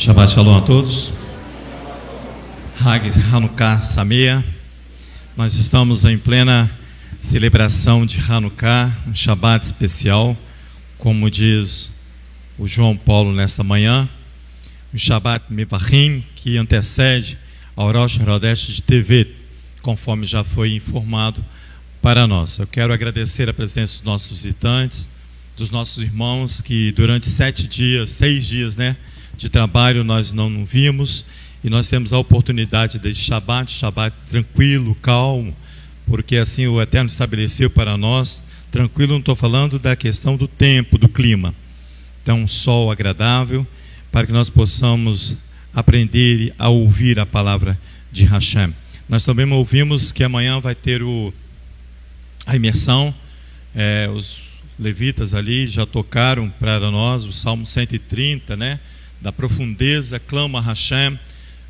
Shabbat Shalom a todos. Hag Hanukkah Sameach. Nós estamos em plena celebração de Hanukkah, um Shabbat especial, como diz o João Paulo nesta manhã, um Shabbat Mevachim, que antecede ao Rosh Chodesh de Tevet, conforme já foi informado para nós. Eu quero agradecer a presença dos nossos visitantes, dos nossos irmãos que durante 6 dias, de trabalho nós não vimos, e nós temos a oportunidade de Shabbat tranquilo, calmo, porque assim o Eterno estabeleceu para nós. Tranquilo, não estou falando da questão do tempo, do clima. Então, um sol agradável, para que nós possamos aprender a ouvir a palavra de Hashem. Nós também ouvimos que amanhã vai ter a imersão, os levitas ali já tocaram para nós o Salmo 130, da profundeza, clama a Hashem.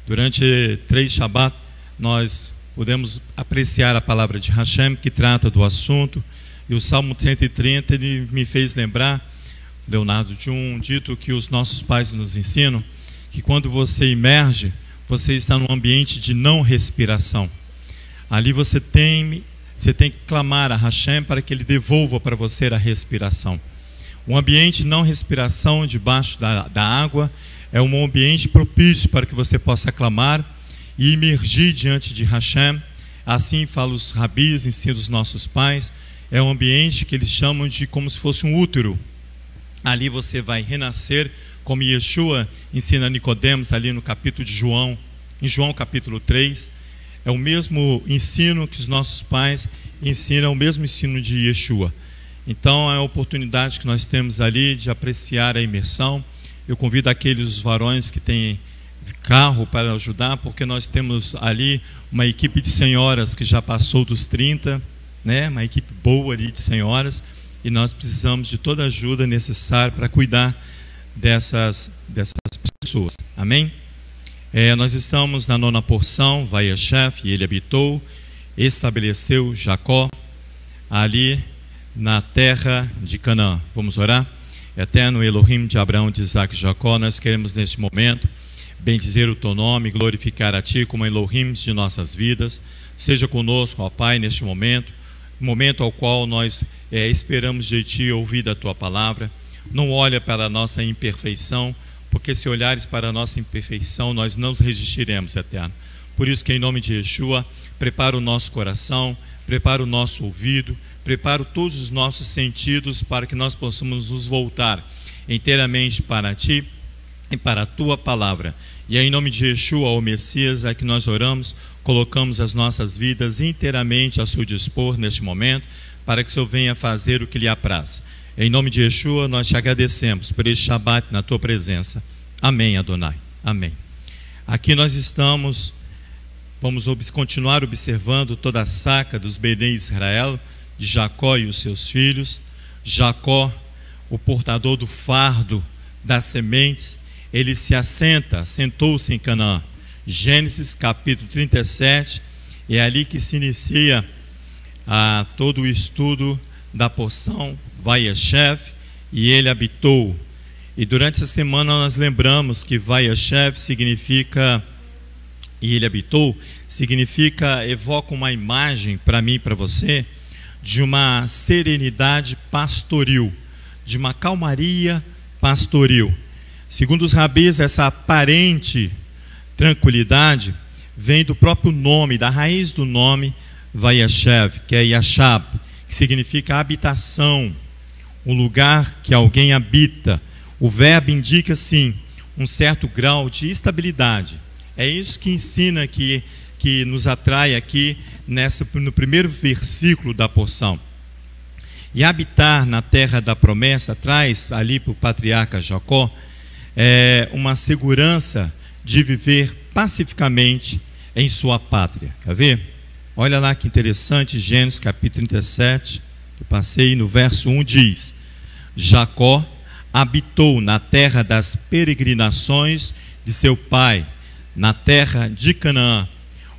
Durante 3 Shabbat nós podemos apreciar a palavra de Hashem, que trata do assunto, e o Salmo 130 ele me fez lembrar, Leonardo, de um dito que os nossos pais nos ensinam, que quando você emerge, você está num ambiente de não respiração. Ali você tem que clamar a Hashem para que Ele devolva para você a respiração. Um ambiente de não respiração debaixo da água é um ambiente propício para que você possa clamar e imergir diante de Hashem. Assim falam os rabis, ensinam os nossos pais. É um ambiente que eles chamam de como se fosse um útero. Ali você vai renascer, como Yeshua ensina a Nicodemos ali no capítulo de João, em João capítulo 3. É o mesmo ensino que os nossos pais ensinam, o mesmo ensino de Yeshua. Então é a oportunidade que nós temos ali de apreciar a imersão. Eu convido aqueles varões que têm carro para ajudar, porque nós temos ali uma equipe de senhoras que já passou dos 30, uma equipe boa ali de senhoras, e nós precisamos de toda a ajuda necessária para cuidar dessas pessoas. Amém? Nós estamos na 9ª porção, Vayeshev, e ele habitou, estabeleceu Jacó ali na terra de Canaã. Vamos orar? Eterno Elohim de Abraão, de Isaac e Jacó, nós queremos neste momento bendizer o teu nome, glorificar a ti como Elohim de nossas vidas. Seja conosco, ó Pai, neste momento ao qual nós esperamos de ti ouvir da tua palavra. Não olha para a nossa imperfeição, porque se olhares para a nossa imperfeição, nós não resistiremos, Eterno. Por isso que em nome de Yeshua, prepara o nosso coração, prepara o nosso ouvido, prepara todos os nossos sentidos para que nós possamos nos voltar inteiramente para ti e para a tua palavra. E é em nome de Yeshua, o Messias, é que nós oramos, colocamos as nossas vidas inteiramente a seu dispor neste momento, para que o Senhor venha fazer o que lhe apraz. Em nome de Yeshua, nós te agradecemos por este Shabbat na tua presença. Amém, Adonai. Amém. Aqui nós estamos, vamos continuar observando toda a saca dos Benei Israel, de Jacó e os seus filhos. Jacó, o portador do fardo das sementes, ele assentou-se em Canaã. Gênesis capítulo 37, é ali que se inicia todo o estudo da porção Vayeshev, e ele habitou. E durante essa semana nós lembramos que Vayeshev significa, e ele habitou, evoca uma imagem para mim e para você, de uma serenidade pastoril, de uma calmaria pastoril. Segundo os rabis, essa aparente tranquilidade vem do próprio nome, da raiz do nome Vayeshev, que é Yashab, que significa habitação, um lugar que alguém habita. O verbo indica, sim, um certo grau de estabilidade. É isso que ensina, que nos atrai aqui no primeiro versículo da porção. E habitar na terra da promessa traz ali para o patriarca Jacó uma segurança de viver pacificamente em sua pátria. Quer ver? Olha lá que interessante, Gênesis capítulo 37, eu passei no verso 1, diz: Jacó habitou na terra das peregrinações de seu pai, na terra de Canaã.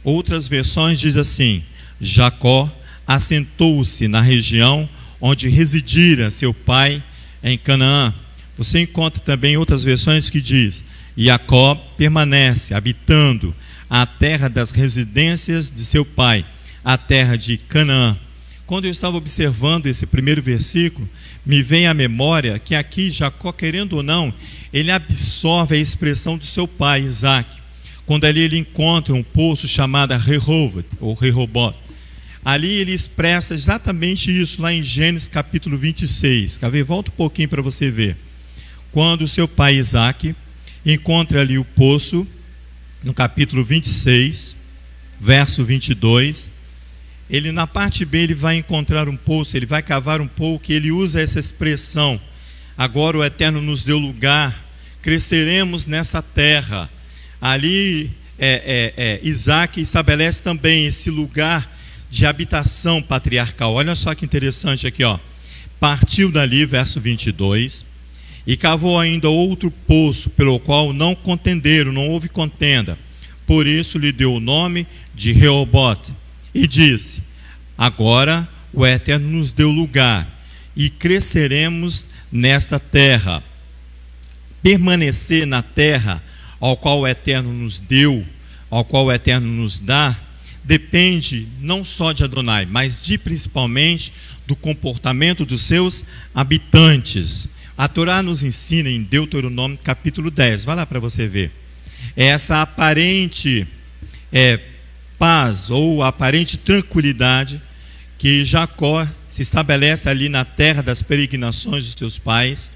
Outras versões diz assim: Jacó assentou-se na região onde residira seu pai em Canaã. Você encontra também outras versões que diz: E Jacó permanece habitando a terra das residências de seu pai, a terra de Canaã. Quando eu estava observando esse primeiro versículo, me vem à memória que aqui Jacó, querendo ou não, ele absorve a expressão do seu pai, Isaac, quando ali ele encontra um poço chamado Rehoboth, ou Rehoboth. Ali ele expressa exatamente isso, lá em Gênesis capítulo 26. Quer ver? Volta um pouquinho para você ver. Quando o seu pai Isaac encontra ali o poço, no capítulo 26, verso 22, ele na parte B ele vai encontrar um poço, ele vai cavar um pouco, e ele usa essa expressão: agora o Eterno nos deu lugar, cresceremos nessa terra. Ali Isaac estabelece também esse lugar de habitação patriarcal. Olha só que interessante aqui, ó. Partiu dali, verso 22, e cavou ainda outro poço, pelo qual não contenderam, não houve contenda. Por isso lhe deu o nome de Rehoboth, e disse: agora o Eterno nos deu lugar, e cresceremos nesta terra. Permanecer na terra ao qual o Eterno nos deu, ao qual o Eterno nos dá, depende não só de Adonai, mas principalmente do comportamento dos seus habitantes. A Torá nos ensina em Deuteronômio capítulo 10, vai lá para você ver. Essa aparente paz ou aparente tranquilidade que Jacó se estabelece ali na terra das peregrinações dos seus pais.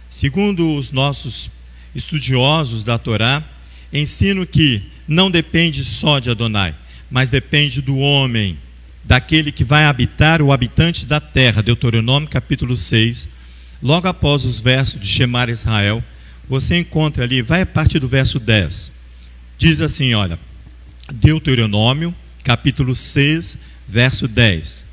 Segundo os nossos estudiosos da Torá, ensino que não depende só de Adonai, mas depende do homem, daquele que vai habitar, o habitante da terra. Deuteronômio capítulo 6, logo após os versos de Shemar Israel, você encontra ali, vai a partir do verso 10, diz assim, olha, Deuteronômio capítulo 6, verso 10: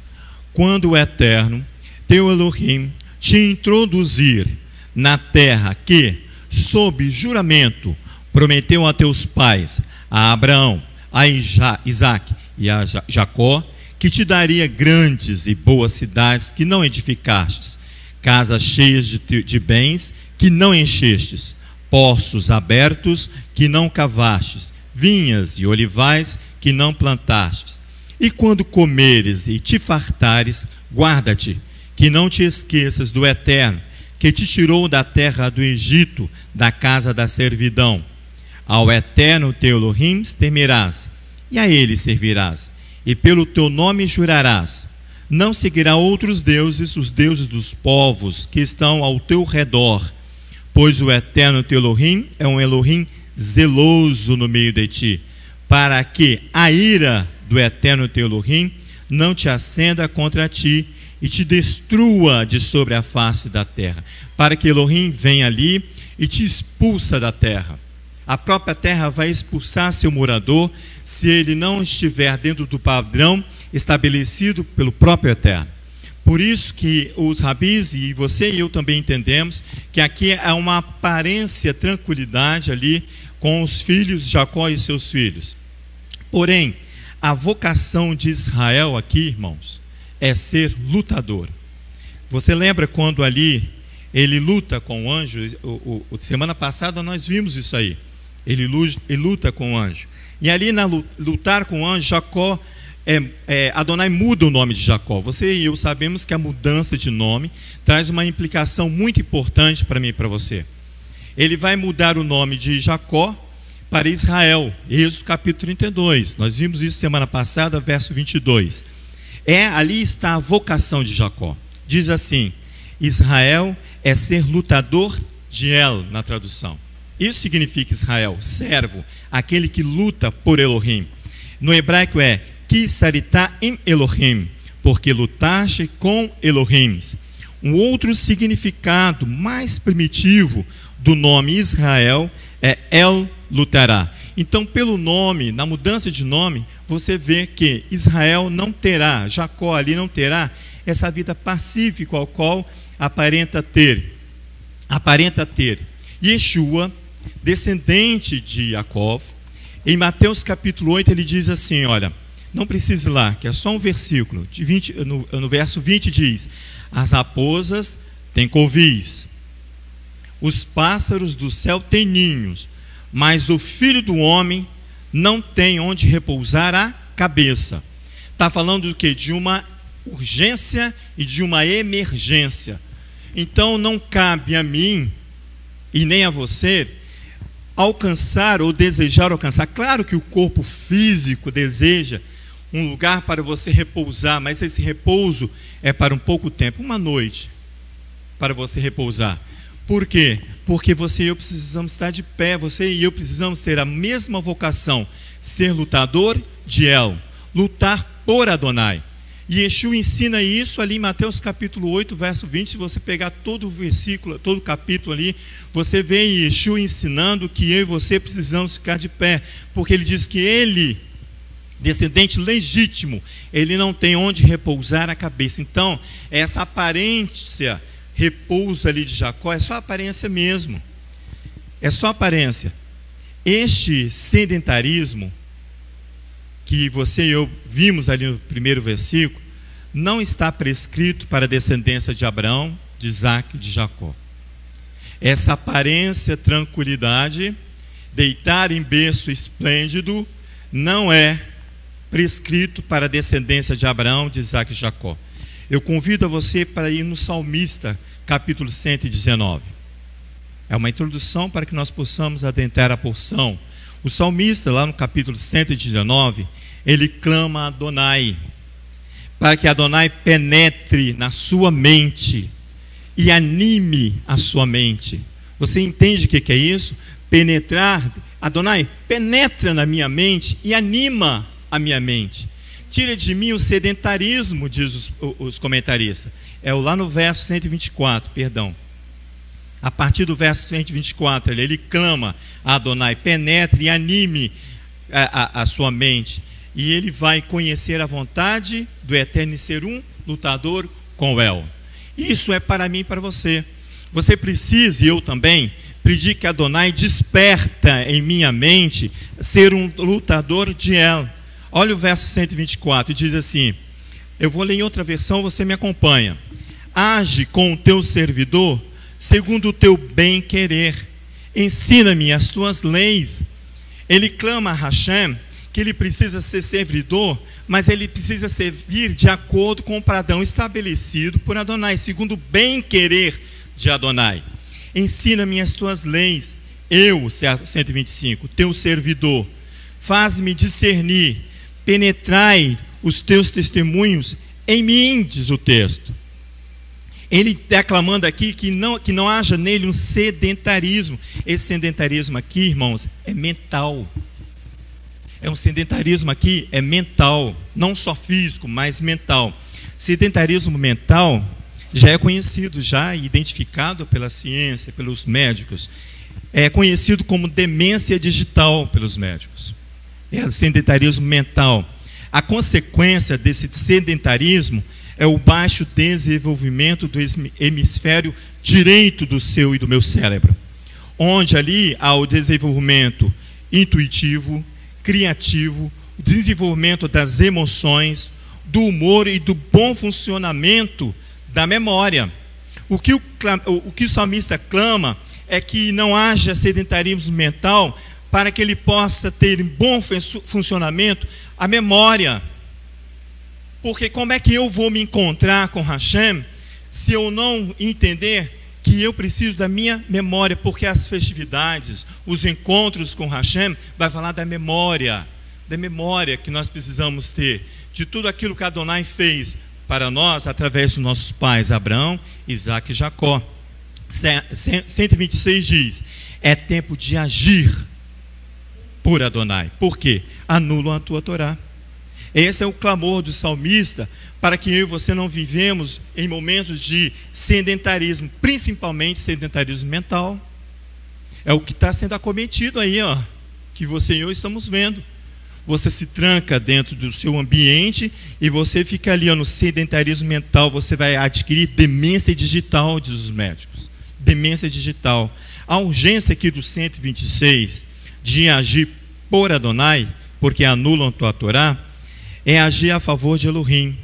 quando o Eterno, teu Elohim, te introduzir na terra que, sob juramento, prometeu a teus pais, a Abraão, a Isaac e a Jacó, que te daria grandes e boas cidades que não edificastes, casas cheias de bens que não enchestes, poços abertos que não cavastes, vinhas e olivais que não plantastes. E quando comeres e te fartares, guarda-te, que não te esqueças do Eterno, que te tirou da terra do Egito, da casa da servidão. Ao Eterno teu Elohim temerás, e a ele servirás, e pelo teu nome jurarás. Não seguirá outros deuses, os deuses dos povos que estão ao teu redor, pois o Eterno teu Elohim é um Elohim zeloso no meio de ti, para que a ira do Eterno teu Elohim não te acenda contra ti e te destrua de sobre a face da terra, para que Elohim venha ali e te expulsa da terra. A própria terra vai expulsar seu morador se ele não estiver dentro do padrão estabelecido pelo próprio Eterno. Por isso que os rabis, e você e eu também entendemos, que aqui há uma aparência tranquilidade ali com os filhos de Jacó e seus filhos. Porém, a vocação de Israel aqui, irmãos, é ser lutador. Você lembra quando ali ele luta com o anjo? Semana passada nós vimos isso aí. Ele luta com o anjo. E ali na lutar com o anjo, Jacó, Adonai muda o nome de Jacó. Você e eu sabemos que a mudança de nome traz uma implicação muito importante para mim e para você. Ele vai mudar o nome de Jacó para Israel. Êxodo capítulo 32. Nós vimos isso semana passada, verso 22. Ali está a vocação de Jacó. Diz assim: Israel é ser lutador de El, na tradução. Isso significa Israel, servo, aquele que luta por Elohim. No hebraico é Ki saritá im Elohim, porque lutaste com Elohim. Um outro significado mais primitivo do nome Israel é El lutará. Então, pelo nome, na mudança de nome, você vê que Israel não terá, Jacó ali não terá essa vida pacífica ao qual aparenta ter. Yeshua, descendente de Jacó, em Mateus capítulo 8 ele diz assim, olha, não precisa ir lá, que é só um versículo, no verso 20 diz: as raposas têm covis, os pássaros do céu têm ninhos, mas o Filho do Homem não tem onde repousar a cabeça. Está falando do quê? De uma urgência e de uma emergência. Então não cabe a mim e nem a você alcançar ou desejar alcançar. Claro que o corpo físico deseja um lugar para você repousar, mas esse repouso é para um pouco tempo, uma noite, para você repousar. Por quê? Porque você e eu precisamos estar de pé, você e eu precisamos ter a mesma vocação, ser lutador de El, lutar por Adonai. E Yeshua ensina isso ali em Mateus capítulo 8, verso 20, se você pegar todo o versículo, todo o capítulo ali, você vê Yeshua ensinando que eu e você precisamos ficar de pé, porque ele diz que ele, descendente legítimo, ele não tem onde repousar a cabeça. Então, essa aparência repouso ali de Jacó é só aparência mesmo, é só aparência. Este sedentarismo que você e eu vimos ali no primeiro versículo não está prescrito para a descendência de Abraão, de Isaac e de Jacó. Essa aparência, tranquilidade, deitar em berço esplêndido, não é prescrito para a descendência de Abraão, de Isaac e Jacó. Eu convido a você para ir no Salmista, capítulo 119. É uma introdução para que nós possamos adentrar a porção. O salmista, lá no capítulo 119, ele clama a Adonai, para que Adonai penetre na sua mente e anime a sua mente. Você entende o que é isso? Penetrar. Adonai, penetra na minha mente e anima a minha mente. Tira de mim o sedentarismo, diz os comentaristas. É lá no verso 124, perdão. A partir do verso 124, ele clama a Adonai, penetre e anime a sua mente. E ele vai conhecer a vontade do Eterno e ser um lutador com El. Isso é para mim e para você. Você precisa, e eu também, pedir que Adonai desperta em minha mente ser um lutador de El. Olha o verso 124, diz assim, eu vou ler em outra versão, você me acompanha. Age com o teu servidor segundo o teu bem querer, ensina-me as tuas leis. Ele clama a Hashem que ele precisa ser servidor, mas ele precisa servir de acordo com o padrão estabelecido por Adonai, segundo o bem querer de Adonai. Ensina-me as tuas leis, eu, 125, teu servidor, faz-me discernir, penetrai os teus testemunhos em mim, diz o texto. Ele está clamando aqui que não haja nele um sedentarismo. Esse sedentarismo aqui, irmãos, é mental. É um sedentarismo aqui, é mental, não só físico, mas mental. Sedentarismo mental já é conhecido, já identificado pela ciência, pelos médicos. É conhecido como demência digital pelos médicos. É o sedentarismo mental. A consequência desse sedentarismo é o baixo desenvolvimento do hemisfério direito do seu e do meu cérebro, onde ali há o desenvolvimento intuitivo, criativo, o desenvolvimento das emoções, do humor e do bom funcionamento da memória. O que o salmista clama é que não haja sedentarismo mental para que ele possa ter em bom funcionamento a memória. Porque como é que eu vou me encontrar com Hashem se eu não entender que eu preciso da minha memória? Porque as festividades, os encontros com Hashem, vai falar da memória que nós precisamos ter, de tudo aquilo que Adonai fez para nós, através dos nossos pais, Abraão, Isaac e Jacó. 126 diz, é tempo de agir por Adonai. Por quê? Anulam a tua Torá. Esse é o clamor do salmista, para que eu e você não vivemos em momentos de sedentarismo, principalmente sedentarismo mental. É o que está sendo acometido aí, ó, que você e eu estamos vendo. Você se tranca dentro do seu ambiente e você fica ali, ó, no sedentarismo mental. Você vai adquirir demência digital, diz os médicos. Demência digital. A urgência aqui do 126 de agir por Adonai, porque anulam a tua Torá, é agir a favor de Elohim.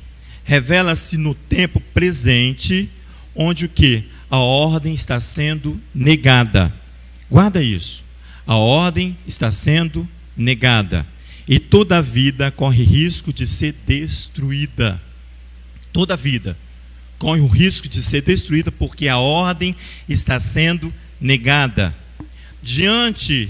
Revela-se no tempo presente, onde o que? A ordem está sendo negada. Guarda isso. A ordem está sendo negada. E toda a vida corre risco de ser destruída. Toda a vida corre o risco de ser destruída porque a ordem está sendo negada. Diante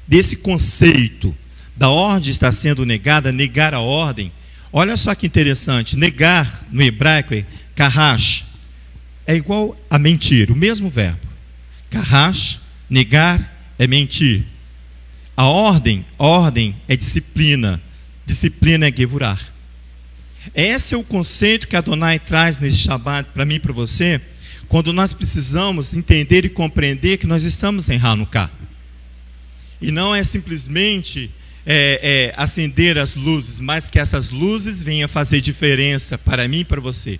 desse conceito da ordem está sendo negada, negar a ordem, olha só que interessante, negar no hebraico é karash, é igual a mentir, o mesmo verbo. Karash, negar é mentir. A ordem é disciplina, disciplina é gevurar. Esse é o conceito que Adonai traz nesse Shabat para mim e para você, quando nós precisamos entender e compreender que nós estamos em Hanukkah. E não é simplesmente acender as luzes, mas que essas luzes venham fazer diferença para mim e para você.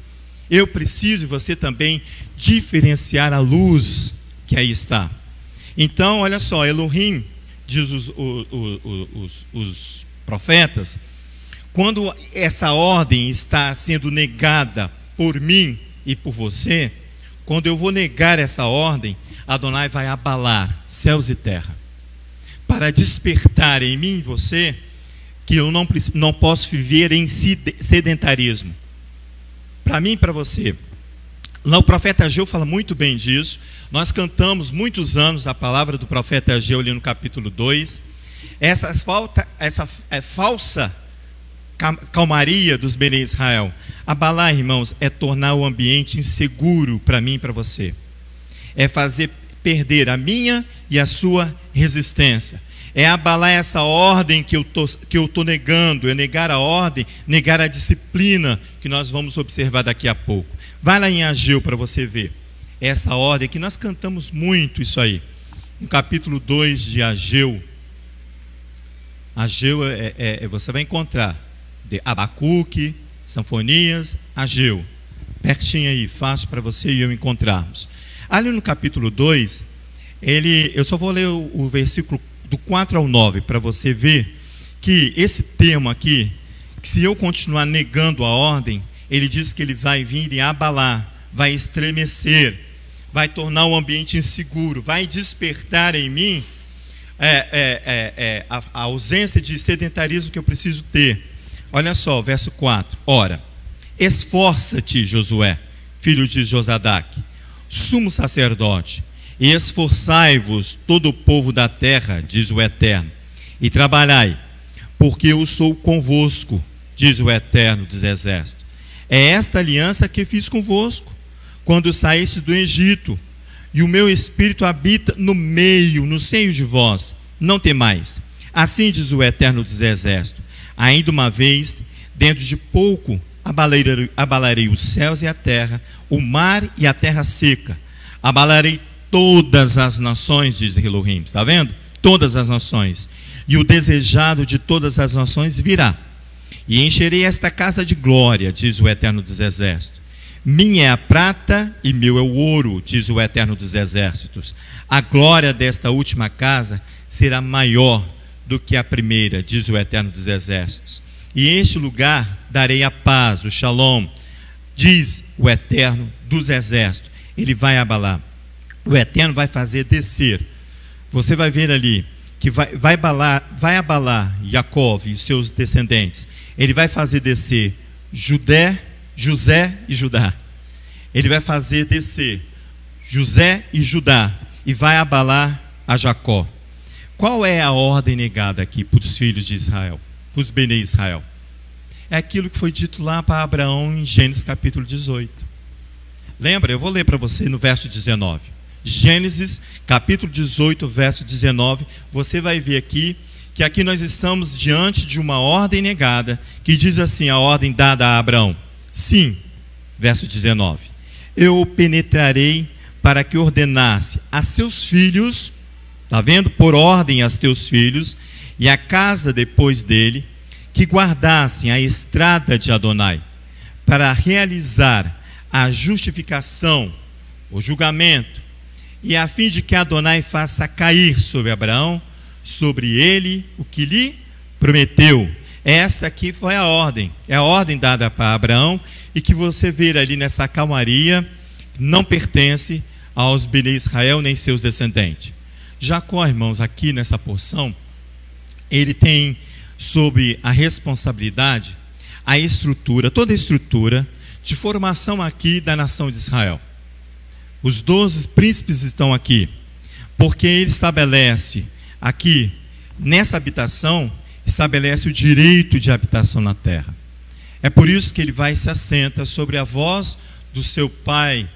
Eu preciso, e você também, diferenciar a luz que aí está. Então, olha só, Elohim, diz os profetas, quando essa ordem está sendo negada por mim e por você, quando eu vou negar essa ordem, Adonai vai abalar céus e terra, para despertar em mim e você que eu não posso viver em sedentarismo. Para mim e para você. Lá o profeta Ageu fala muito bem disso. Nós cantamos muitos anos a palavra do profeta Ageu ali no capítulo 2. Essa falsa calmaria dos Bnei Israel. Abalar, irmãos, é tornar o ambiente inseguro para mim e para você. É fazer perder a minha e a sua resistência. É abalar essa ordem que eu estou negando. É negar a ordem, negar a disciplina que nós vamos observar daqui a pouco. Vai lá em Ageu para você ver essa ordem que nós cantamos muito isso aí. No capítulo 2 de Ageu, você vai encontrar de Abacuque, Sanfonias, Ageu. Pertinho aí, fácil para você e eu encontrarmos. Ali no capítulo 2, eu só vou ler o versículo do 4 ao 9, para você ver que esse termo aqui, que se eu continuar negando a ordem, ele diz que ele vai vir e abalar, vai estremecer, vai tornar o ambiente inseguro, vai despertar em mim a ausência de sedentarismo que eu preciso ter. Olha só, verso 4. Ora, esforça-te, Josué, filho de Josadaque, sumo sacerdote, e esforçai-vos todo o povo da terra, diz o Eterno, e trabalhai, porque eu sou convosco, diz o Eterno dos Exércitos. É esta aliança que fiz convosco, quando saíste do Egito, e o meu Espírito habita no seio de vós. Não temais. Assim diz o Eterno dos Exércitos: ainda uma vez, dentro de pouco, abalarei os céus e a terra, o mar e a terra seca. Abalarei todas as nações, diz Elohim. Está vendo? Todas as nações. E o desejado de todas as nações virá. E encherei esta casa de glória, diz o Eterno dos Exércitos. Minha é a prata e meu é o ouro, diz o Eterno dos Exércitos. A glória desta última casa será maior do que a primeira, diz o Eterno dos Exércitos. E em este lugar darei a paz, o shalom, diz o Eterno dos Exércitos. Ele vai abalar. O Eterno vai fazer descer. Você vai ver ali que vai abalar Jacó e seus descendentes. Ele vai fazer descer José e Judá. Ele vai fazer descer José e Judá e vai abalar a Jacó. Qual é a ordem negada aqui para os filhos de Israel, para os Bnei Israel? É aquilo que foi dito lá para Abraão em Gênesis capítulo 18. Lembra? Eu vou ler para você no verso 19. Gênesis capítulo 18, verso 19. Você vai ver aqui que aqui nós estamos diante de uma ordem negada, que diz assim, a ordem dada a Abraão. Sim, verso 19. Eu o penetrarei para que ordenasse a seus filhos, está vendo? Por ordem aos teus filhos, e a casa depois dele, que guardassem a estrada de Adonai, para realizar a justificação, o julgamento, e a fim de que Adonai faça cair sobre Abraão, sobre ele, o que lhe prometeu. Essa aqui foi a ordem, é a ordem dada para Abraão, e que você vê ali nessa calmaria, não pertence aos Bnei Israel nem seus descendentes. Jacó, irmãos, aqui nessa porção, ele tem sobre a responsabilidade a estrutura, toda a estrutura de formação aqui da nação de Israel. Os 12 príncipes estão aqui, porque ele estabelece aqui, nessa habitação, estabelece o direito de habitação na terra. É por isso que ele vai e se assenta sobre a voz do seu pai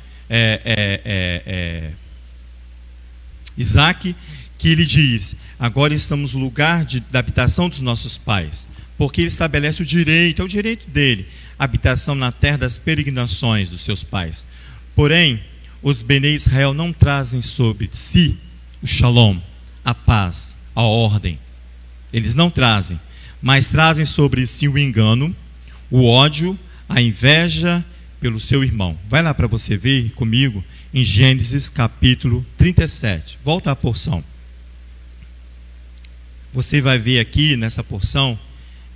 Isaac, que ele diz: agora estamos no lugar da habitação dos nossos pais, porque ele estabelece o direito, é o direito dele, habitação na terra das peregrinações dos seus pais. Porém, os Bnei Israel não trazem sobre si o shalom, a paz, a ordem. Eles não trazem, mas trazem sobre si o engano, o ódio, a inveja pelo seu irmão. Vai lá para você ver comigo em Gênesis capítulo 37. Volta à porção. Você vai ver aqui nessa porção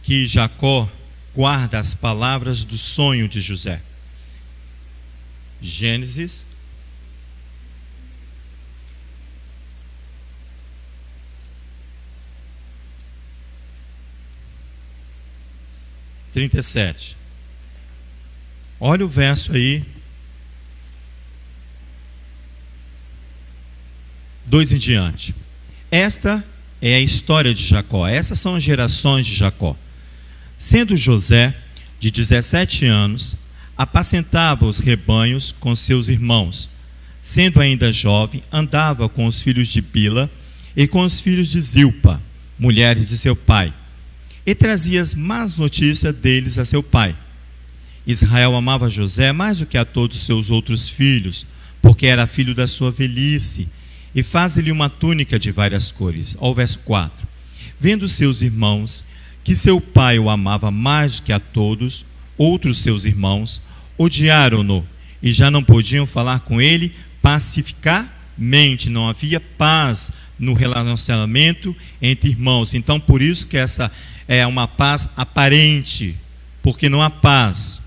que Jacó guarda as palavras do sonho de José. Gênesis 37. Olha o verso aí, 2 em diante. Esta é a história de Jacó. Essas são as gerações de Jacó. Sendo José de 17 anos, apacentava os rebanhos com seus irmãos. Sendo ainda jovem, andava com os filhos de Bila e com os filhos de Zilpa, mulheres de seu pai, e trazia as más notícias deles a seu pai. Israel amava José mais do que a todos os seus outros filhos, porque era filho da sua velhice, e faz-lhe uma túnica de várias cores. Ao verso 4. Vendo seus irmãos que seu pai o amava mais do que a todos, outros seus irmãos odiaram-no, e já não podiam falar com ele pacificamente. Não havia paz no relacionamento entre irmãos. Então, por isso que essa é uma paz aparente, porque não há paz.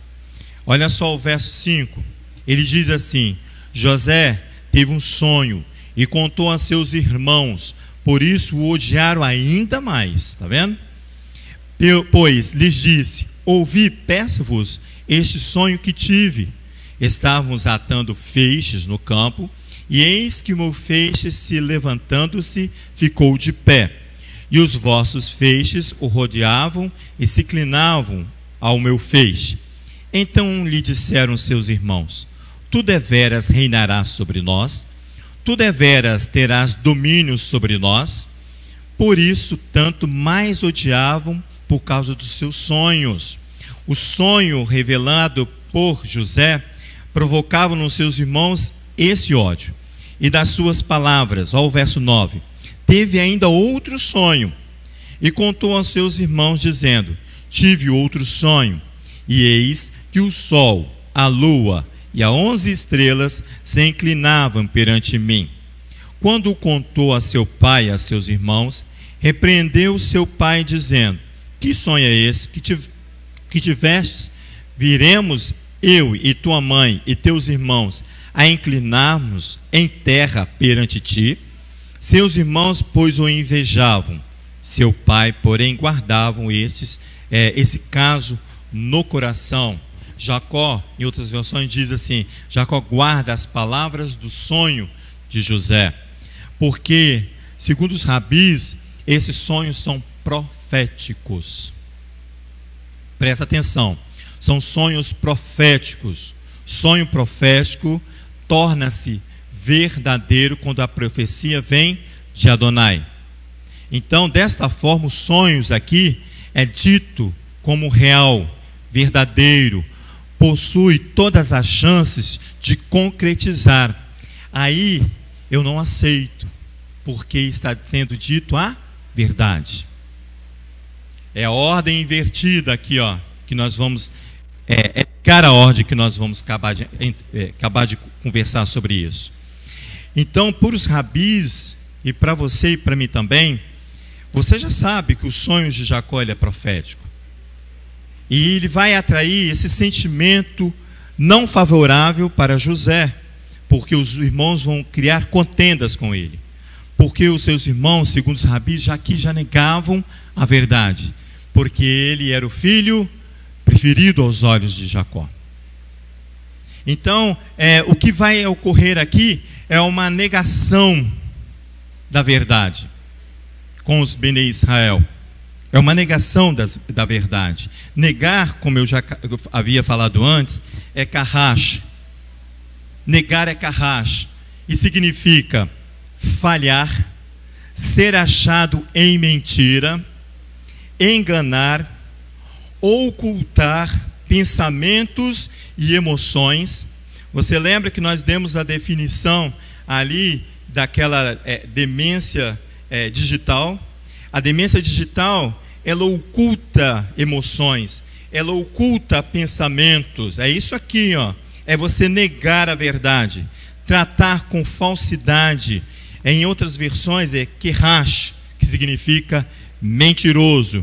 Olha só o verso 5. Ele diz assim: José teve um sonho e contou a seus irmãos, por isso o odiaram ainda mais. Está vendo? Pois lhes disse: ouvi, peço-vos, este sonho que tive. Estávamos atando feixes no campo, e eis que o meu feixe, se levantando-se, ficou de pé. E os vossos feixes o rodeavam e se inclinavam ao meu feixe. Então lhe disseram seus irmãos: tu deveras reinarás sobre nós, tu deveras terás domínio sobre nós. Por isso, tanto mais odiavam por causa dos seus sonhos. O sonho revelado por José provocava nos seus irmãos esse ódio. E das suas palavras, ao verso 9, teve ainda outro sonho, e contou aos seus irmãos, dizendo: tive outro sonho, e eis que o sol, a lua e as 11 estrelas se inclinavam perante mim. Quando o contou a seu pai e a seus irmãos, repreendeu seu pai, dizendo: que sonho é esse que tivestes? Viremos eu e tua mãe e teus irmãos a inclinarmos em terra perante ti? Seus irmãos, pois, o invejavam. Seu pai, porém, guardavam esse caso no coração. Jacó, em outras versões, diz assim: Jacó guarda as palavras do sonho de José, porque, segundo os rabis, esses sonhos são proféticos. Presta atenção, são sonhos proféticos. Sonho profético torna-se verdadeiro quando a profecia vem de Adonai. Então, desta forma, os sonhos aqui é dito como real, verdadeiro, possui todas as chances de concretizar. Aí eu não aceito, porque está sendo dito a verdade. É a ordem invertida aqui, ó, que nós vamos cara a ordem que nós vamos acabar de conversar sobre isso. Então, por os rabis, e para você e para mim também, você já sabe que os sonhos de Jacó é profético. E ele vai atrair esse sentimento não favorável para José, porque os irmãos vão criar contendas com ele. porque os seus irmãos, segundo os rabis, já negavam a verdade, porque ele era o filho preferido aos olhos de Jacó. Então, o que vai ocorrer aqui é uma negação da verdade com os Bene Israel. É uma negação da verdade. Negar, como eu já havia falado antes, é carrash. Negar é carrash. E significa falhar, ser achado em mentira, enganar, ocultar pensamentos e emoções. Você lembra que nós demos a definição ali daquela demência digital? A demência digital, ela oculta emoções, ela oculta pensamentos. É isso aqui, ó. É você negar a verdade, tratar com falsidade. Em outras versões é kerash, que significa mentiroso.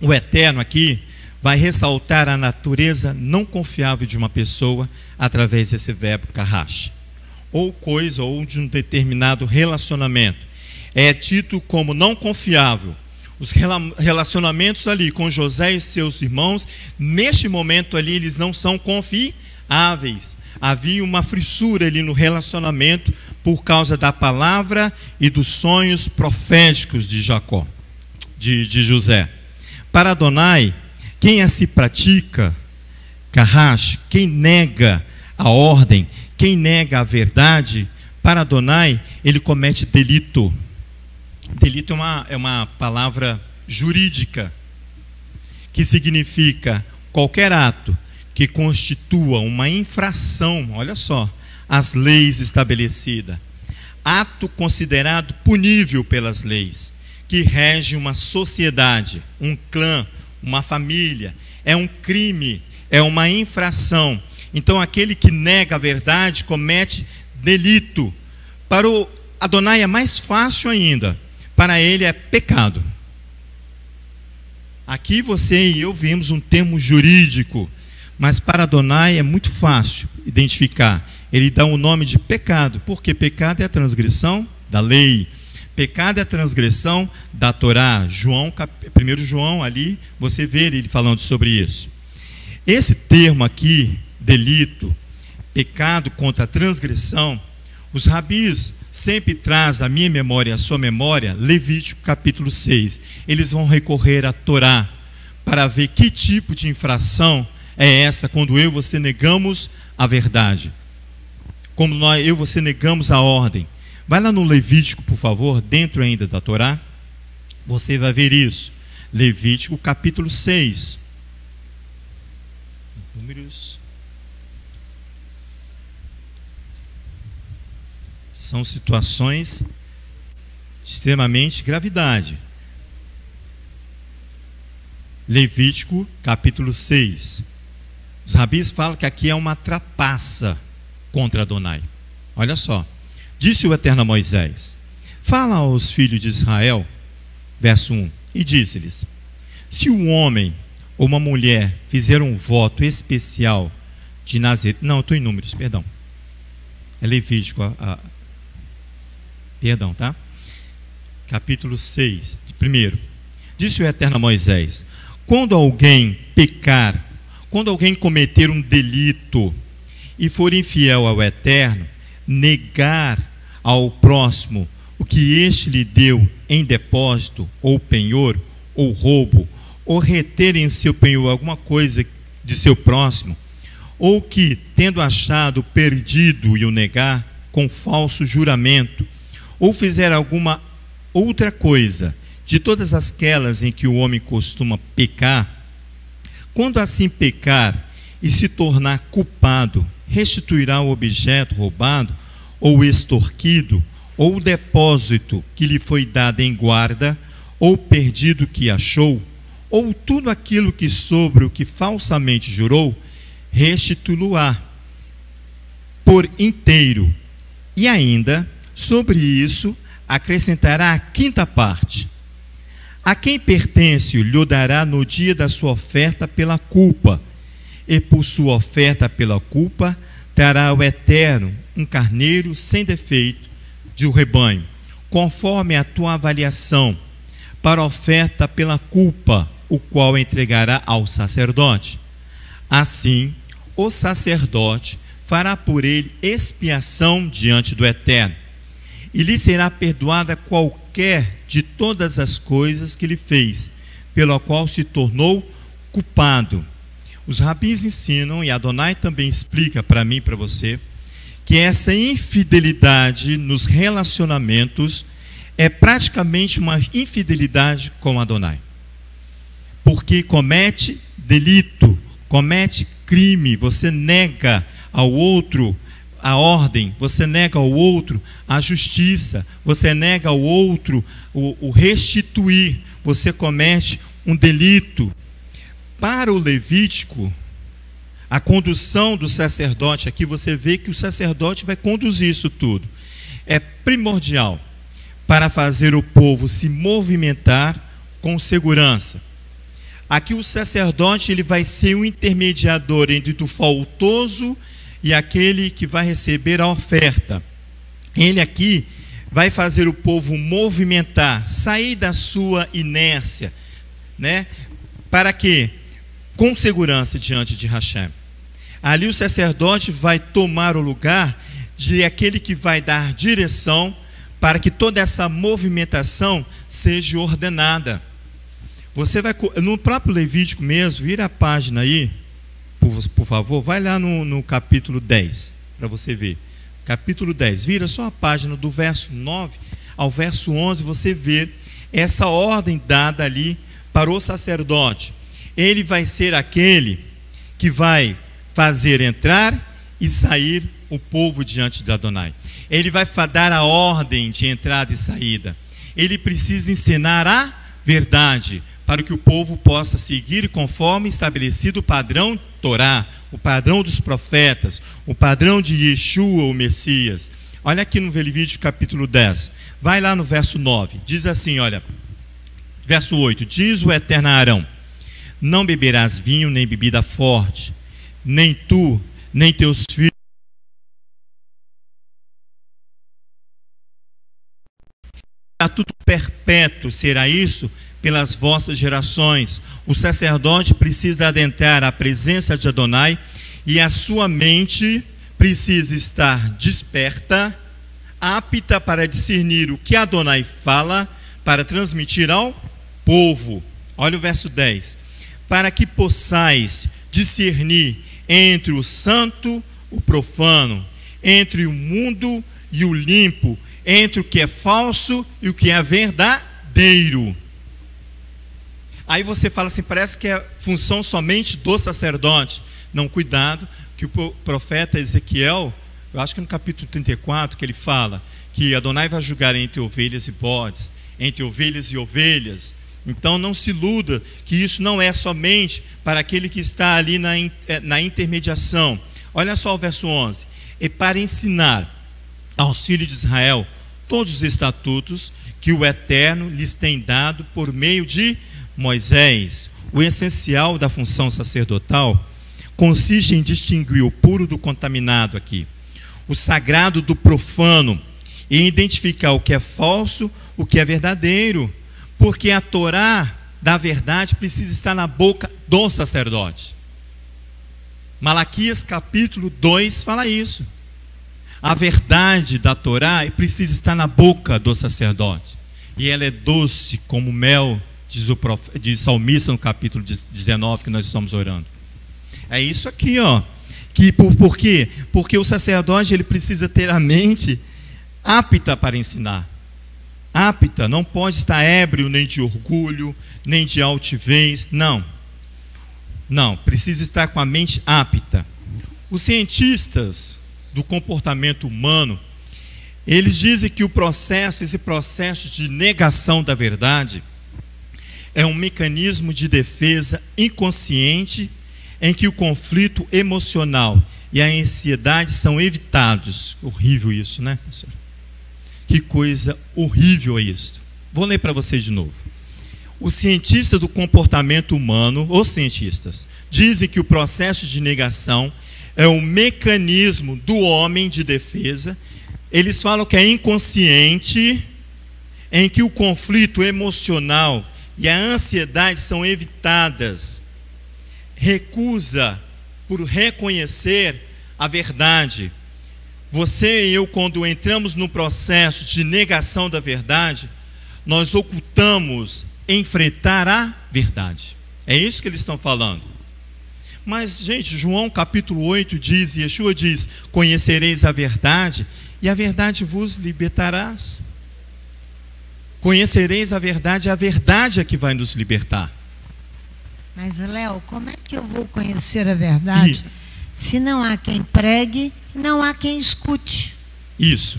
O Eterno aqui vai ressaltar a natureza não confiável de uma pessoa através desse verbo kerash, ou coisa, ou de um determinado relacionamento. É dito como não confiável. Os relacionamentos ali com José e seus irmãos, neste momento ali, eles não são confiáveis. Havia uma frissura ali no relacionamento por causa da palavra e dos sonhos proféticos de Jacó, de José. Para Adonai, quem assim pratica, kerash, quem nega a ordem, quem nega a verdade, para Adonai, ele comete delito. Delito é uma palavra jurídica, que significa qualquer ato que constitua uma infração, olha só, às leis estabelecidas. Ato considerado punível pelas leis, que rege uma sociedade, um clã, uma família. É um crime, é uma infração. Então aquele que nega a verdade comete delito. Para o Adonai é mais fácil ainda. Para ele é pecado. Aqui você e eu vimos um termo jurídico, mas para Adonai é muito fácil identificar. Ele dá o nome de pecado, porque pecado é a transgressão da lei. Pecado é a transgressão da Torá. 1 João ali, você vê ele falando sobre isso. Esse termo aqui, delito, pecado contra a transgressão, os rabis sempre traz à minha memória e à sua memória Levítico capítulo 6. Eles vão recorrer à Torá para ver que tipo de infração é essa quando eu e você negamos a verdade. Como eu e você negamos a ordem. Vai lá no Levítico, por favor, dentro ainda da Torá. Você vai ver isso. Levítico capítulo 6. Números. São situações de extremamente gravidade. Levítico capítulo 6. Os rabis falam que aqui é uma trapaça contra Adonai. Olha só. Disse o Eterno a Moisés: fala aos filhos de Israel, verso 1, e disse-lhes: se um homem ou uma mulher fizer um voto especial de Nazireu, não, eu estou em Números, perdão, é Levítico, perdão, tá? Capítulo 6, primeiro. Disse o Eterno a Moisés: quando alguém pecar, quando alguém cometer um delito e for infiel ao Eterno, negar ao próximo o que este lhe deu em depósito, ou penhor, ou roubo, ou reter em seu penhor alguma coisa de seu próximo, ou que, tendo achado perdido e o negar com falso juramento, ou fizer alguma outra coisa de todas aquelas em que o homem costuma pecar, quando assim pecar e se tornar culpado, restituirá o objeto roubado, ou extorquido, ou o depósito que lhe foi dado em guarda, ou perdido que achou, ou tudo aquilo que sobre o que falsamente jurou, restituí-lo-á por inteiro, e ainda sobre isso acrescentará a quinta parte. A quem pertence lhe dará no dia da sua oferta pela culpa, e por sua oferta pela culpa dará ao Eterno um carneiro sem defeito de um rebanho, conforme a tua avaliação, para a oferta pela culpa, o qual entregará ao sacerdote. Assim, o sacerdote fará por ele expiação diante do Eterno, e lhe será perdoada qualquer de todas as coisas que ele fez, pelo qual se tornou culpado. Os rabis ensinam, e Adonai também explica para mim e para você, que essa infidelidade nos relacionamentos é praticamente uma infidelidade com Adonai, porque comete delito, comete crime, você nega ao outro a ordem, você nega ao outro a justiça, você nega ao outro o restituir, você comete um delito. Para o Levítico, a condução do sacerdote, aqui você vê que o sacerdote vai conduzir isso tudo, é primordial para fazer o povo se movimentar com segurança. Aqui o sacerdote ele vai ser o intermediador entre o faltoso e aquele que vai receber a oferta. Ele aqui vai fazer o povo movimentar, sair da sua inércia, né? Para quê? Com segurança diante de Hashem. Ali o sacerdote vai tomar o lugar de aquele que vai dar direção para que toda essa movimentação seja ordenada. Você vai, no próprio Levítico mesmo, vira a página aí, por favor, vai lá no capítulo 10, para você ver. Capítulo 10, vira só a página do verso 9 ao verso 11, você vê essa ordem dada ali para o sacerdote. Ele vai ser aquele que vai fazer entrar e sair o povo diante de Adonai. Ele vai dar a ordem de entrada e saída. Ele precisa ensinar a verdade, para que o povo possa seguir conforme estabelecido o padrão Torá, o padrão dos profetas, o padrão de Yeshua, o Messias. Olha aqui no Levítico capítulo 10, vai lá no verso 9, diz assim, olha, verso 8, diz o Eterno a Arão: não beberás vinho nem bebida forte, nem tu, nem teus filhos, estatuto perpétuo será isso pelas vossas gerações. O sacerdote precisa adentrar a presença de Adonai e a sua mente precisa estar desperta, apta para discernir o que Adonai fala, para transmitir ao povo. Olha o verso 10. Para que possais discernir entre o santo, o profano, entre o mundo e o limpo, entre o que é falso e o que é verdadeiro. Aí você fala assim, parece que é função somente do sacerdote. Não, cuidado, que o profeta Ezequiel, eu acho que no capítulo 34, que ele fala que Adonai vai julgar entre ovelhas e bodes, entre ovelhas e ovelhas. Então não se iluda que isso não é somente para aquele que está ali na intermediação. Olha só o verso 11. E para ensinar aos filhos de Israel todos os estatutos que o Eterno lhes tem dado por meio de Moisés. O essencial da função sacerdotal consiste em distinguir o puro do contaminado aqui, o sagrado do profano, e identificar o que é falso, o que é verdadeiro, porque a Torá da verdade precisa estar na boca do sacerdote. Malaquias capítulo 2 fala isso. A verdade da Torá precisa estar na boca do sacerdote, e ela é doce como mel, diz salmista no capítulo 19 que nós estamos orando. É isso aqui, ó. Por quê? Porque o sacerdote ele precisa ter a mente apta para ensinar. Apta, não pode estar ébrio nem de orgulho, nem de altivez, não. Não, precisa estar com a mente apta. Os cientistas do comportamento humano, eles dizem que esse processo de negação da verdade é um mecanismo de defesa inconsciente em que o conflito emocional e a ansiedade são evitados. Horrível isso, né, professor? Que coisa horrível é isso. Vou ler para vocês de novo. Os cientistas do comportamento humano, os cientistas, dizem que o processo de negação é um mecanismo do homem de defesa. Eles falam que é inconsciente, em que o conflito emocional e a ansiedade são evitadas, recusa por reconhecer a verdade. Você e eu, quando entramos no processo de negação da verdade, nós ocultamos enfrentar a verdade. É isso que eles estão falando. Mas, gente, João capítulo 8 diz, Yeshua diz: conhecereis a verdade, e a verdade vos libertará. Conhecereis a verdade é que vai nos libertar. Mas, Léo, como é que eu vou conhecer a verdade se não há quem pregue, não há quem escute? Isso.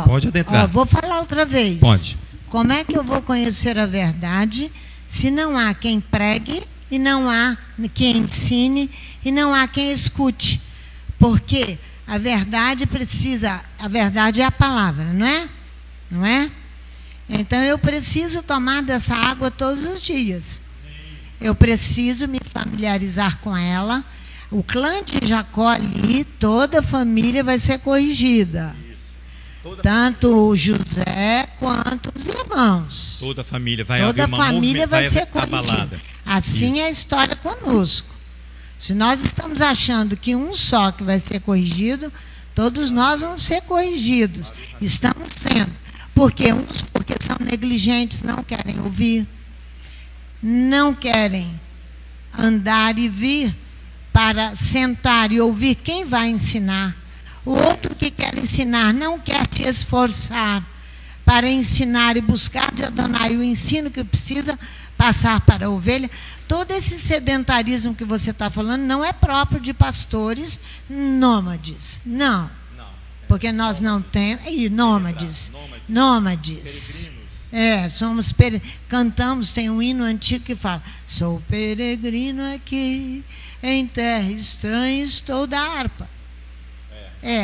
Pode adentrar. Vou falar outra vez. Pode. Como é que eu vou conhecer a verdade se não há quem pregue e não há quem ensine e não há quem escute? Porque a verdade é a palavra, não é? Não é? Então eu preciso tomar dessa água todos os dias. Eu preciso me familiarizar com ela. O clã de Jacó ali, toda a família vai ser corrigida. Tanto José quanto os irmãos. Toda a família vai Toda haver a família vai ser corrigida. Abalada. Assim Isso. é a história conosco. Se nós estamos achando que um só que vai ser corrigido, todos nós vamos ser corrigidos. Estamos sendo. Porque uns porque são negligentes, não querem ouvir, não querem andar e vir para sentar e ouvir quem vai ensinar. O outro que quer ensinar não quer se esforçar para ensinar e buscar de Adonai o ensino que precisa passar para a ovelha. Todo esse sedentarismo que você está falando não é próprio de pastores nômades, não. Porque nós não temos... Nômades. Somos cantamos, tem um hino antigo que fala: sou peregrino aqui, em terra estranha estou da harpa.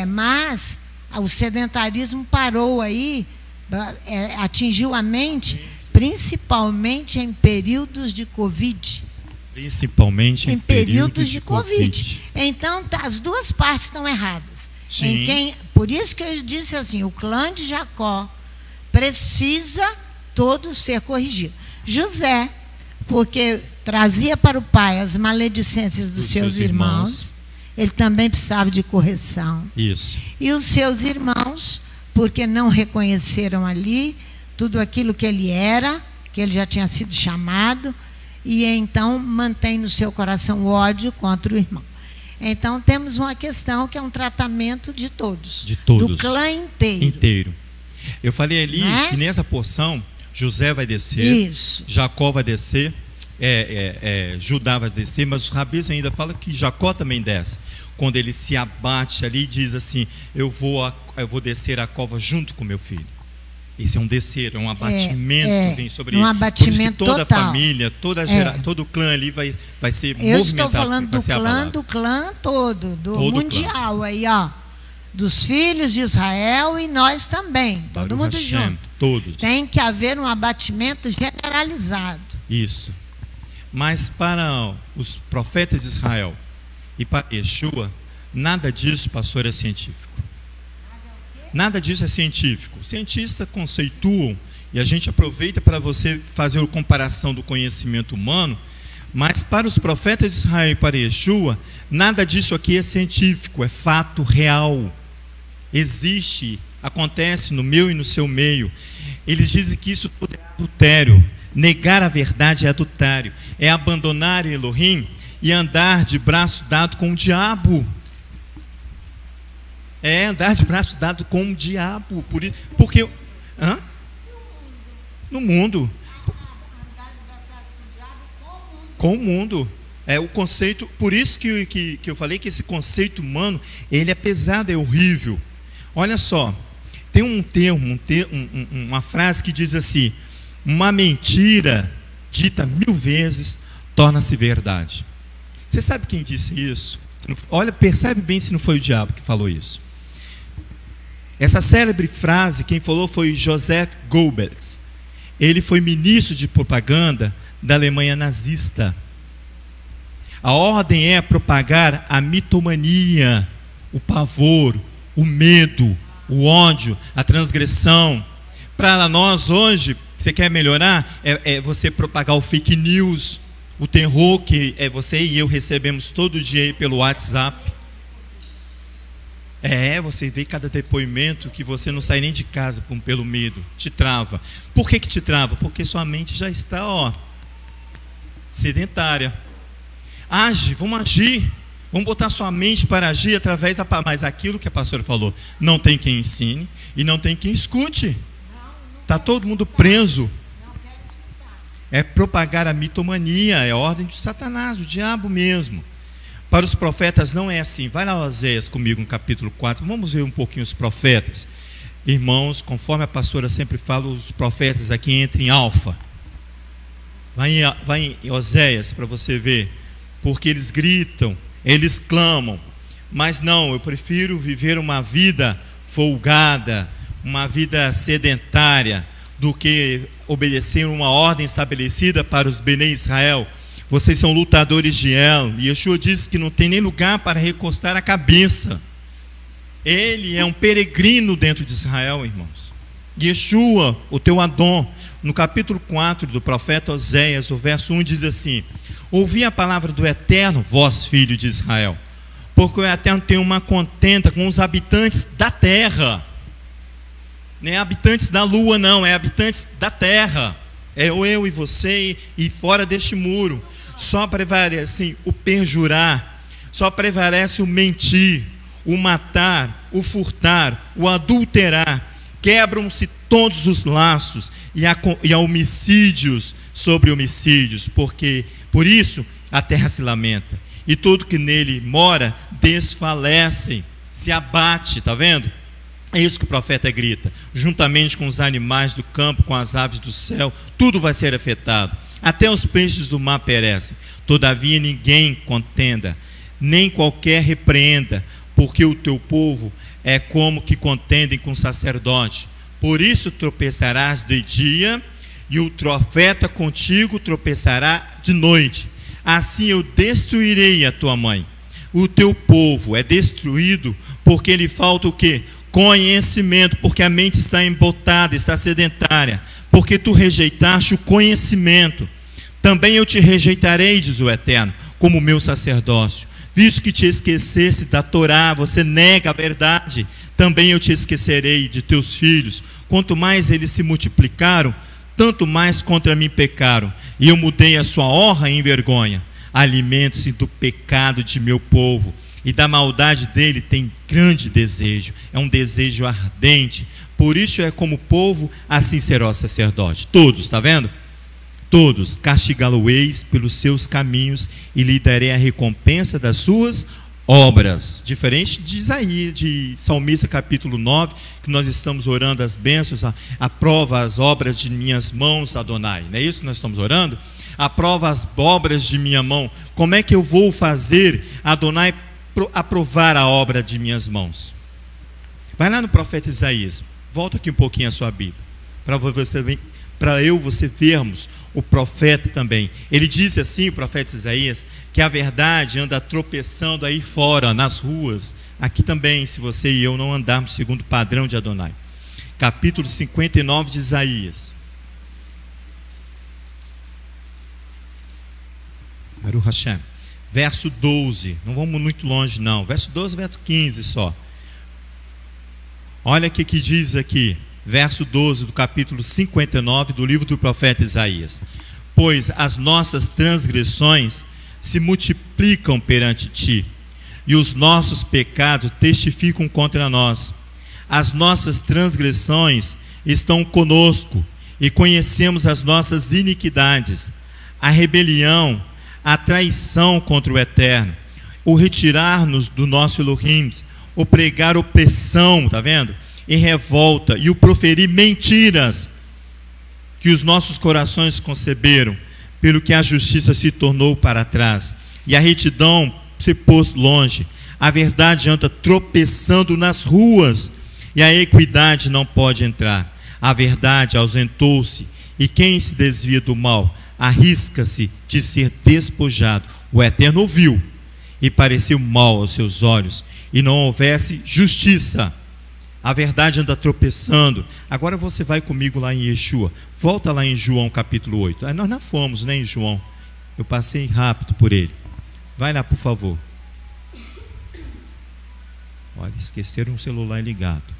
Mas o sedentarismo parou aí, atingiu a mente, principalmente em períodos de Covid. Principalmente em períodos de Covid. Então, as duas partes estão erradas. Sim. Por isso que eu disse assim, o clã de Jacó precisa todo ser corrigido. José, porque trazia para o pai as maledicências dos seus irmãos, ele também precisava de correção. Isso. E os seus irmãos, porque não reconheceram ali tudo aquilo que ele era, que ele já tinha sido chamado, e então mantém no seu coração o ódio contra o irmão. Então temos uma questão que é um tratamento de todos. De todos. Do clã inteiro. Eu falei ali que nessa porção, José vai descer, isso. Jacó vai descer, Judá vai descer, mas os rabis ainda falam que Jacó também desce. Quando ele se abate ali e diz assim: eu vou descer a cova junto com meu filho. Esse é um descer, é um abatimento que vem sobre ele. Um abatimento toda total. A família, todo o clã ali vai ser movimentado. Eu estou falando do clã todo, mundial clã. Aí, ó. Dos filhos de Israel e nós também, todo mundo junto. Todos. Tem que haver um abatimento generalizado. Isso. Mas para os profetas de Israel e para Yeshua, nada disso, pastor, é científico. Nada disso é científico. Os cientistas conceituam, e a gente aproveita para você fazer a comparação do conhecimento humano, mas para os profetas de Israel e para Yeshua, nada disso aqui é científico, é fato real. Existe, acontece no meu e no seu meio. Eles dizem que isso tudo é adultério. Negar a verdade é adultério. É abandonar Elohim e andar de braço dado com o diabo. É andar de braço dado com o diabo. Porque no mundo. Com o mundo. É o conceito. Por isso que eu falei que esse conceito humano, ele é pesado, é horrível. Olha só, tem uma frase que diz assim: uma mentira dita 1000 vezes torna-se verdade. Você sabe quem disse isso? Olha, percebe bem se não foi o diabo que falou isso. Essa célebre frase, quem falou foi Joseph Goebbels. Ele foi ministro de propaganda da Alemanha nazista. A ordem é propagar a mitomania, o pavor, o medo, o ódio, a transgressão, Para nós hoje, você quer melhorar? É você propagar o fake news, o terror que você e eu recebemos todo dia aí pelo WhatsApp. Você vê cada depoimento que você não sai nem de casa pelo medo, te trava. Por que te trava? Porque sua mente já está, sedentária. Age, vamos agir. Vamos botar sua mente para agir através da... Mas aquilo que a pastora falou, não tem quem ensine e não tem quem escute. Está todo mundo preso. É propagar a mitomania, é a ordem de Satanás, o diabo mesmo. Para os profetas não é assim. Vai lá, Oséias, comigo no capítulo 4. Vamos ver um pouquinho os profetas. Irmãos, conforme a pastora sempre fala, os profetas aqui entram em alfa. Vai em Oséias para você ver. Porque eles gritam, eles clamam. Mas não, eu prefiro viver uma vida folgada, uma vida sedentária, do que obedecer uma ordem estabelecida para os Bnei Israel. Vocês são lutadores de El. E Yeshua disse que não tem nem lugar para recostar a cabeça. Ele é um peregrino dentro de Israel, irmãos. Yeshua, o teu Adon, no capítulo 4 do profeta Oséias, o verso 1 diz assim: ouvi a palavra do Eterno, vós, filho de Israel, porque o Eterno tem uma contenda com os habitantes da terra. Não é habitantes da lua, não, é habitantes da terra. É eu e você e fora deste muro. Só prevalece o perjurar, só prevalece o mentir, o matar, o furtar, o adulterar. Quebram-se todos os laços e há homicídios sobre homicídios, porque por isso a terra se lamenta e tudo que nele mora desfalecem, se abate, está vendo? É isso que o profeta grita. Juntamente com os animais do campo, com as aves do céu, tudo vai ser afetado. Até os peixes do mar perecem. Todavia ninguém contenda, nem qualquer repreenda, porque o teu povo é como que contendem com o sacerdote. Por isso tropeçarás de dia, e o profeta contigo tropeçará de noite. Assim eu destruirei a tua mãe. O teu povo é destruído, porque lhe falta o quê? Conhecimento, porque a mente está embotada, está sedentária, porque tu rejeitaste o conhecimento. Também eu te rejeitarei, diz o Eterno, como meu sacerdócio. Visto que te esquecesse da Torá, você nega a verdade, também eu te esquecerei de teus filhos. Quanto mais eles se multiplicaram, tanto mais contra mim pecaram, e eu mudei a sua honra em vergonha. Alimente-se do pecado de meu povo, e da maldade dele tem grande desejo, é um desejo ardente. Por isso é como povo, assim será o sacerdote. Todos, está vendo? Todos castigá-lo-eis pelos seus caminhos, e lhe darei a recompensa das suas obras. Diferente de Isaías, de Salmista capítulo 9, que nós estamos orando as bênçãos, aprova as obras de minhas mãos, Adonai. Não é isso que nós estamos orando? Aprova as obras de minha mão. Como é que eu vou fazer, Adonai, aprovar a obra de minhas mãos? Vai lá no profeta Isaías, volta aqui um pouquinho a sua Bíblia, para você vermos o profeta também. Ele diz assim, o profeta Isaías, que a verdade anda tropeçando aí fora, nas ruas. Aqui também, se você e eu não andarmos segundo o padrão de Adonai. Capítulo 59 de Isaías. Baruch Hashem. Verso 12, não vamos muito longe não, verso 12, verso 15 só. Olha o que diz aqui, verso 12 do capítulo 59 do livro do profeta Isaías. Pois as nossas transgressões se multiplicam perante ti, e os nossos pecados testificam contra nós. As nossas transgressões estão conosco, e conhecemos as nossas iniquidades. A rebelião, a traição contra o Eterno, o retirar-nos do nosso Elohim, o pregar opressão, está vendo? E revolta, e o proferir mentiras, que os nossos corações conceberam, pelo que a justiça se tornou para trás, e a retidão se pôs longe. A verdade anda tropeçando nas ruas, e a equidade não pode entrar. A verdade ausentou-se, e quem se desvia do mal arrisca-se de ser despojado. O Eterno ouviu, e pareceu mal aos seus olhos, e não houvesse justiça. A verdade anda tropeçando. Agora você vai comigo lá em Yeshua. Volta lá em João capítulo 8. Nós não fomos, né, em João. Eu passei rápido por ele. Vai lá, por favor. Olha, esqueceram o celular ligado.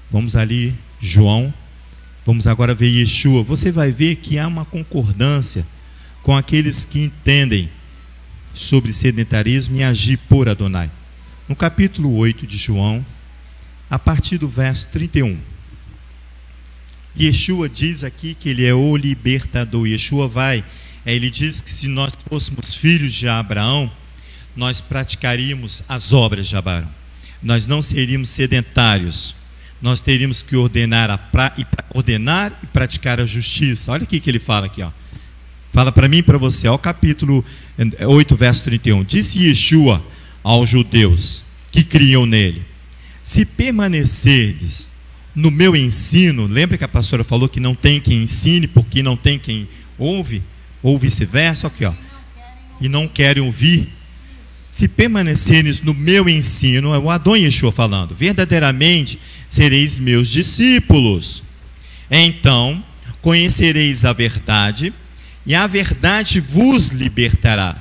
Vamos ali, João. Vamos agora ver Yeshua. Você vai ver que há uma concordância com aqueles que entendem sobre sedentarismo e agir por Adonai. No capítulo 8 de João, a partir do verso 31. Yeshua diz aqui que ele é o libertador. Yeshua ele diz que se nós fôssemos filhos de Abraão, nós praticaríamos as obras de Abraão. Nós não seríamos sedentários. Nós teríamos que ordenar e praticar a justiça. Olha o que ele fala aqui, ó. Fala para mim e para você, ó, capítulo 8, verso 31. Disse Yeshua aos judeus que criam nele: se permanecerdes no meu ensino, lembra que a pastora falou que não tem quem ensine porque não tem quem ouve, ou vice-versa, aqui, ó, e não querem ouvir. Se permanecerdes no meu ensino, é o Adon Yeshua falando, verdadeiramente sereis meus discípulos. Então conhecereis a verdade, e a verdade vos libertará.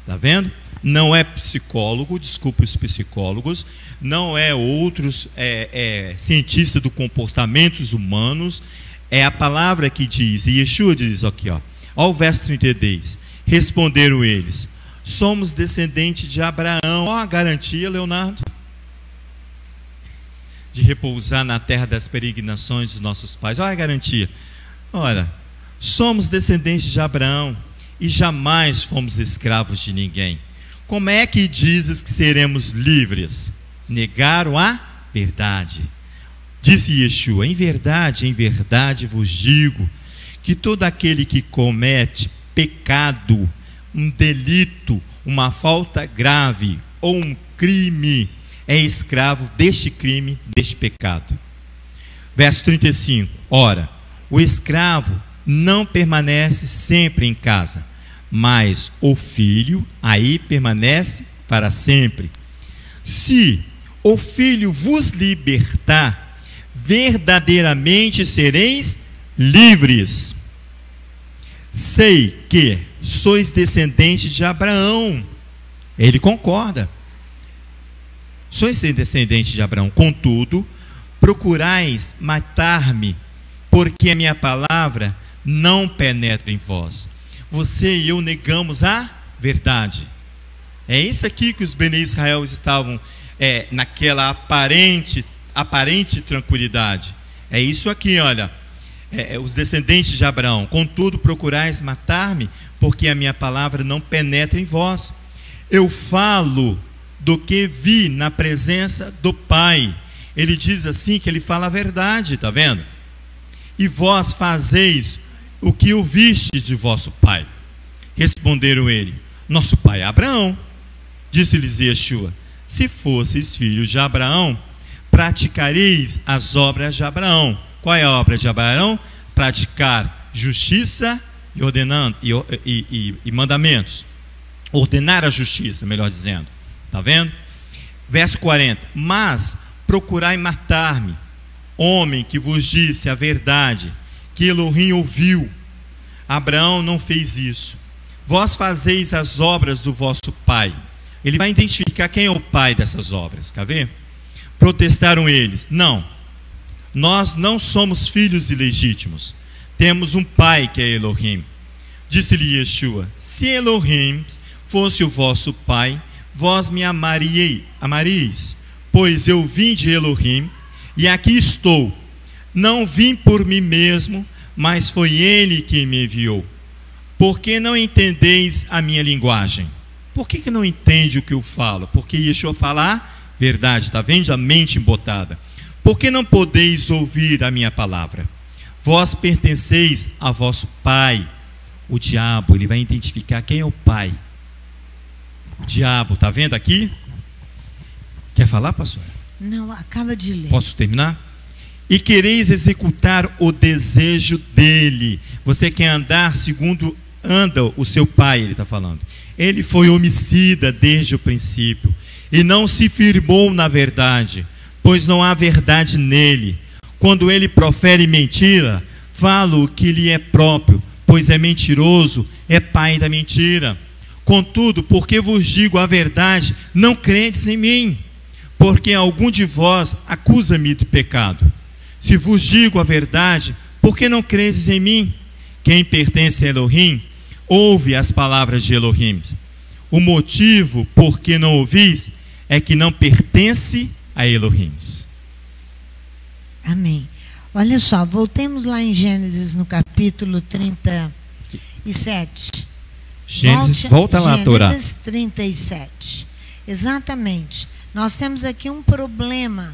Está vendo? Não é psicólogo, desculpa os psicólogos, não é outros cientistas do comportamentos humanos, é a palavra que diz, e Yeshua diz aqui, ó, ao verso 32, responderam eles: somos descendentes de Abraão. Ó a garantia, Leonardo, de repousar na terra das peregrinações dos nossos pais. Olha a garantia. Ora, somos descendentes de Abraão e jamais fomos escravos de ninguém. Como é que dizes que seremos livres? Negaram a verdade. Disse Yeshua: em verdade vos digo que todo aquele que comete pecado, um delito, uma falta grave ou um crime, é escravo deste crime, deste pecado. Verso 35. Ora, o escravo não permanece sempre em casa, mas o filho aí permanece para sempre. Se o filho vos libertar, verdadeiramente sereis livres. Sei que sois descendentes de Abraão. Ele concorda. Sois descendentes de Abraão. Contudo, procurais matar-me, porque a minha palavra não penetra em vós. Você e eu negamos a verdade. É isso aqui que os Bene Israel estavam naquela aparente tranquilidade. É isso aqui, olha. Os descendentes de Abraão. Contudo, procurais matar-me, porque a minha palavra não penetra em vós. Eu falo do que vi na presença do Pai. Ele diz assim, que ele fala a verdade, está vendo? E vós fazeis o que ouvistes de vosso pai. Responderam ele: nosso pai é Abraão. Disse-lhes Yeshua: se fosseis filhos de Abraão, praticareis as obras de Abraão. Qual é a obra de Abraão? Praticar justiça e mandamentos. Ordenar a justiça, melhor dizendo. Está vendo? Verso 40. Mas procurai matar-me, homem que vos disse a verdade, que Elohim ouviu. Abraão não fez isso. Vós fazeis as obras do vosso pai. Ele vai identificar quem é o pai dessas obras. Quer ver? Protestaram eles: não, nós não somos filhos ilegítimos. Temos um pai que é Elohim. Disse-lhe Yeshua: se Elohim fosse o vosso pai, vós me amaríeis, pois eu vim de Elohim e aqui estou. Não vim por mim mesmo, mas foi ele que me enviou. Por que não entendeis a minha linguagem? Por que não entende o que eu falo? Porque Yeshua fala a verdade, está vendo a mente embotada. Por que não podeis ouvir a minha palavra? Vós pertenceis a vosso pai, o diabo. Ele vai identificar quem é o pai. O diabo, está vendo aqui? Quer falar, pastora? Não, acaba de ler. Posso terminar? E quereis executar o desejo dele. Você quer andar segundo anda o seu pai, ele está falando. ele foi homicida desde o princípio e não se firmou na verdade, pois não há verdade nele. Quando ele profere mentira, fala o que lhe é próprio, pois é mentiroso, é pai da mentira. Contudo, porque vos digo a verdade, não credes em mim, porque algum de vós acusa-me de pecado. Se vos digo a verdade, por que não credes em mim? Quem pertence a Elohim, ouve as palavras de Elohim. O motivo por que não ouvis é que não pertence a Elohim. Amém. Olha só, voltemos lá em Gênesis no capítulo 37. Volta lá, Torá. Gênesis 37. Exatamente. Nós temos aqui um problema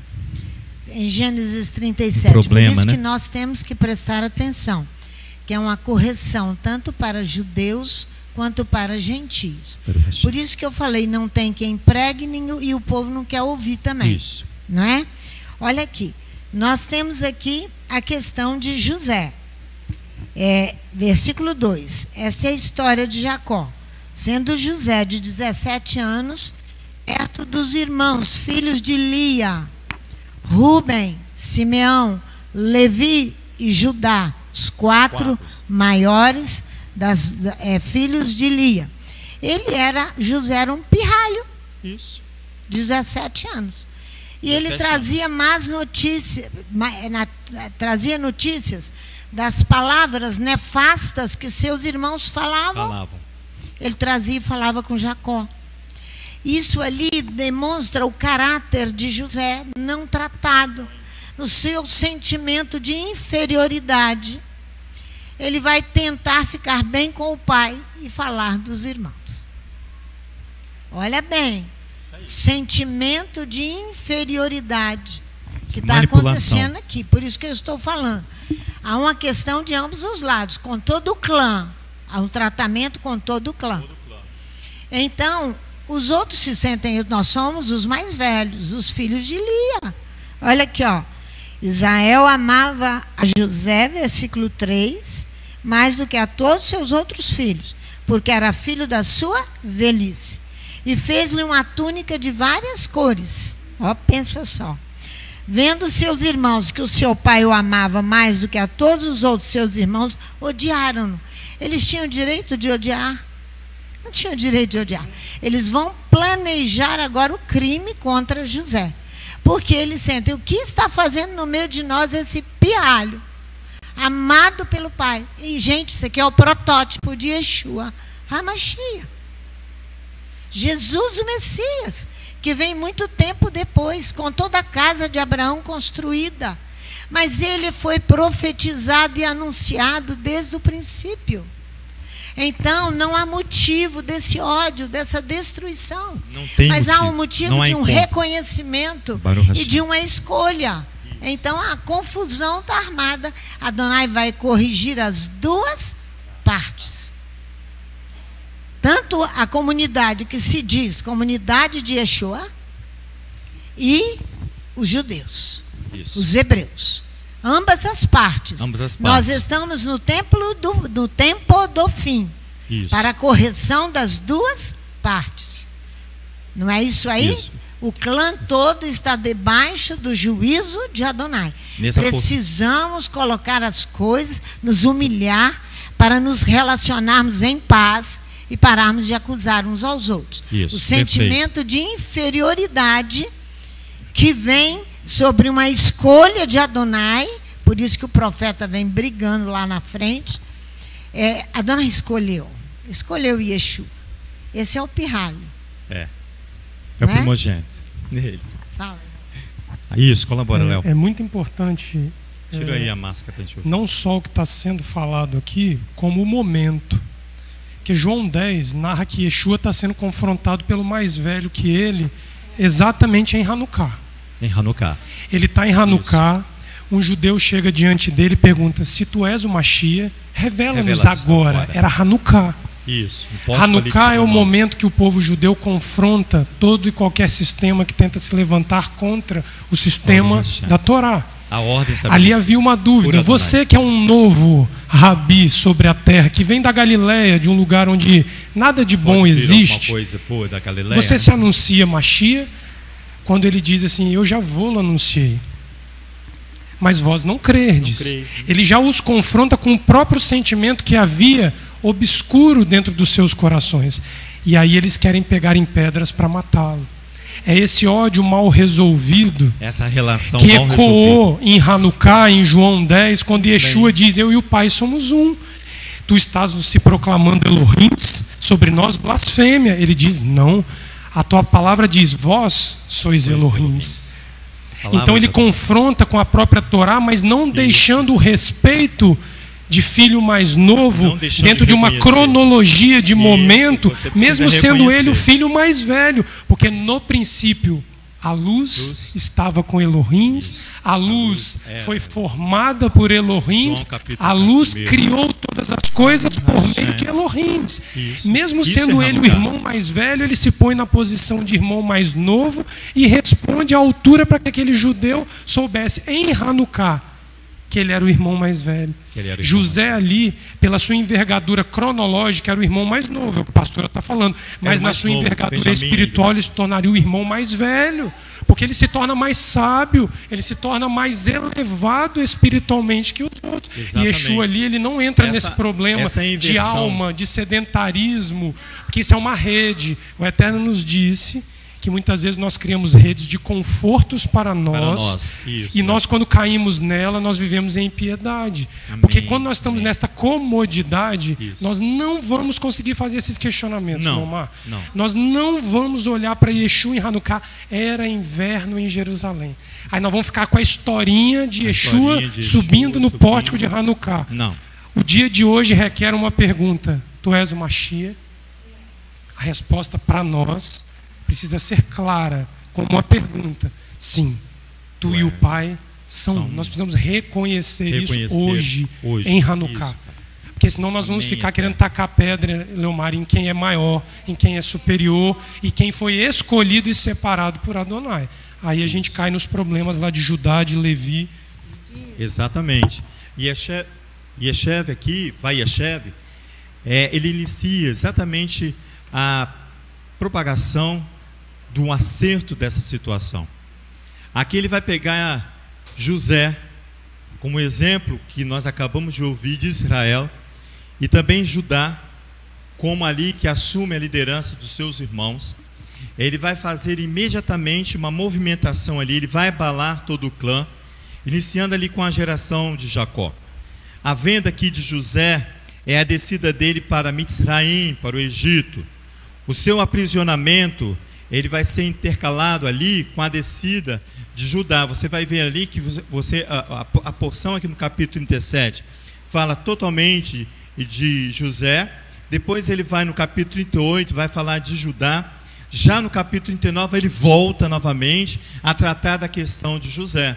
em Gênesis 37. Por isso que nós temos que prestar atenção, que é uma correção tanto para judeus quanto para gentios. Por isso que eu falei, não tem quem pregue e o povo não quer ouvir também. Isso. Não é? Olha aqui. Nós temos aqui a questão de José. Versículo 2. Essa é a história de Jacó. Sendo José de 17 anos, perto dos irmãos, filhos de Lia, Rubem, Simeão, Levi e Judá, os quatro maiores filhos de Lia. José era um pirralho. Isso. 17 anos. E ele trazia más notícias, trazia notícias das palavras nefastas que seus irmãos falavam. Ele trazia e falava com Jacó. Isso ali demonstra o caráter de José não tratado, no seu sentimento de inferioridade. Ele vai tentar ficar bem com o pai e falar dos irmãos. Olha bem, sentimento de inferioridade que está acontecendo aqui. Por isso que eu estou falando. Há uma questão de ambos os lados, com todo o clã. Há um tratamento com todo o clã. Então, os outros se sentem, nós somos os mais velhos, os filhos de Lia. Olha aqui, ó. Israel amava a José, versículo 3, mais do que a todos seus outros filhos, porque era filho da sua velhice. E fez-lhe uma túnica de várias cores. Ó, pensa só. Vendo seus irmãos que o seu pai o amava mais do que a todos os outros seus irmãos, odiaram-no. Eles tinham direito de odiar? Não tinham direito de odiar. Eles vão planejar agora o crime contra José. Porque eles sentem, o que está fazendo no meio de nós esse pirralho? Amado pelo pai. E, gente, isso aqui é o protótipo de Yeshua HaMashiach. Jesus o Messias, que vem muito tempo depois, com toda a casa de Abraão construída. Mas ele foi profetizado e anunciado desde o princípio. Então, não há motivo desse ódio, dessa destruição. Mas há um motivo de um reconhecimento e de uma escolha. Então, a confusão está armada. Adonai vai corrigir as duas partes. Tanto a comunidade que se diz comunidade de Yeshua e os judeus, os hebreus. Ambas as partes. Nós estamos no tempo do fim. Isso. Para a correção das duas partes. Não é isso aí? Isso. O clã todo está debaixo do juízo de Adonai. Precisamos colocar as coisas, nos humilhar, para nos relacionarmos em paz e pararmos de acusar uns aos outros. Isso, o sentimento de inferioridade que vem sobre uma escolha de Adonai, por isso que o profeta vem brigando lá na frente. Adonai escolheu Yeshua. Esse é o pirralho. É o primogênito. Nele. Fala. Isso, colabora, Léo. É muito importante. Tira aí a máscara para a gente ouvir. Não só o que está sendo falado aqui, como o momento. Que João 10 narra que Yeshua está sendo confrontado pelo mais velho que ele, exatamente em Hanukkah. Em Hanukkah. Ele está em Hanukkah, um judeu chega diante dele e pergunta: se tu és o Mashiach, revela-nos agora. Era Hanukkah. Isso. Hanukkah é o momento que o povo judeu confronta todo e qualquer sistema que tenta se levantar contra o sistema da Torá. A ordem ali havia uma dúvida. Você que é um novo rabi sobre a terra, que vem da Galileia, de um lugar onde nada de bom existe, coisa boa da Galileia, você se anuncia Mashiach, quando ele diz assim, eu já vou-lo anunciei, mas vós não crerdes. Ele já os confronta com o próprio sentimento que havia obscuro dentro dos seus corações. E aí eles querem pegar em pedras para matá-lo. É esse ódio mal resolvido, essa relação que ecoou em Hanukkah, em João 10, quando Yeshua diz, eu e o Pai somos um. Tu estás se proclamando Elohim sobre nós, blasfêmia. Ele diz, não, a tua palavra diz, vós sois Elohim. Então ele confronta com a própria Torá, mas não deixando o respeito de filho mais novo dentro de uma cronologia de momento, mesmo sendo ele o filho mais velho, porque no princípio a luz estava com Elohim, a luz foi formada por Elohim, a luz criou todas as coisas por meio de Elohim. Mesmo sendo ele o irmão mais velho, ele se põe na posição de irmão mais novo e responde à altura para que aquele judeu soubesse em Hanukkah que ele era o irmão mais velho. José ali, pela sua envergadura cronológica, era o irmão mais novo, é o que a pastora está falando, mas na sua envergadura espiritual ele se tornaria o irmão mais velho, porque ele se torna mais sábio, ele se torna mais elevado espiritualmente que os outros. Exatamente. E Yeshua ali, ele não entra nesse problema de alma, de sedentarismo, porque isso é uma rede. O Eterno nos disse que muitas vezes nós criamos redes de confortos para nós. Isso, e nós, quando caímos nela, nós vivemos em impiedade. Amém. Porque quando nós estamos nesta comodidade, nós não vamos conseguir fazer esses questionamentos, não. Nós não vamos olhar para Yeshua em Hanukkah, era inverno em Jerusalém. Aí nós vamos ficar com a historinha de Yeshua subindo no pórtico de Hanukkah. Não. O dia de hoje requer uma pergunta. Tu és o Mashiach? A resposta para nós precisa ser clara, como uma pergunta. Sim, tu e o Pai são. Nós precisamos reconhecer isso hoje em Hanukkah. Porque senão nós vamos ficar querendo tacar pedra, Leomar, em quem é maior, em quem é superior e quem foi escolhido e separado por Adonai. Aí a gente cai nos problemas lá de Judá, de Levi. Exatamente. Yeshev aqui, Vayeshev, ele inicia exatamente a propagação do acerto dessa situação. Aqui ele vai pegar José como exemplo que nós acabamos de ouvir de Israel, e também Judá como ali que assume a liderança dos seus irmãos. Ele vai fazer imediatamente uma movimentação ali, ele vai abalar todo o clã, iniciando ali com a geração de Jacó. A venda aqui de José é a descida dele para Mitzraim, para o Egito. O seu aprisionamento, ele vai ser intercalado ali com a descida de Judá. Você vai ver ali que a porção aqui no capítulo 37 fala totalmente de José. Depois ele vai no capítulo 38, vai falar de Judá. Já no capítulo 39 ele volta novamente a tratar da questão de José.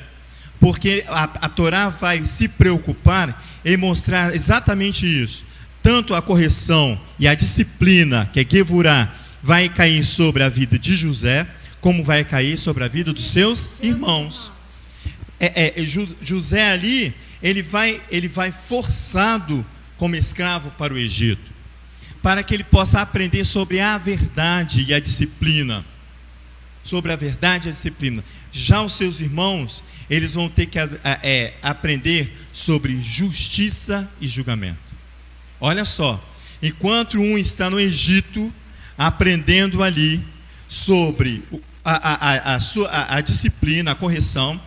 Porque a Torá vai se preocupar em mostrar exatamente isso. Tanto a correção e a disciplina, que é Gevurá, vai cair sobre a vida de José, como vai cair sobre a vida dos seus irmãos. José ali, ele vai forçado como escravo para o Egito, para que ele possa aprender sobre a verdade e a disciplina. Sobre a verdade e a disciplina. Já os seus irmãos, eles vão ter que aprender sobre justiça e julgamento. Olha só, enquanto um está no Egito, aprendendo ali sobre a disciplina, a correção,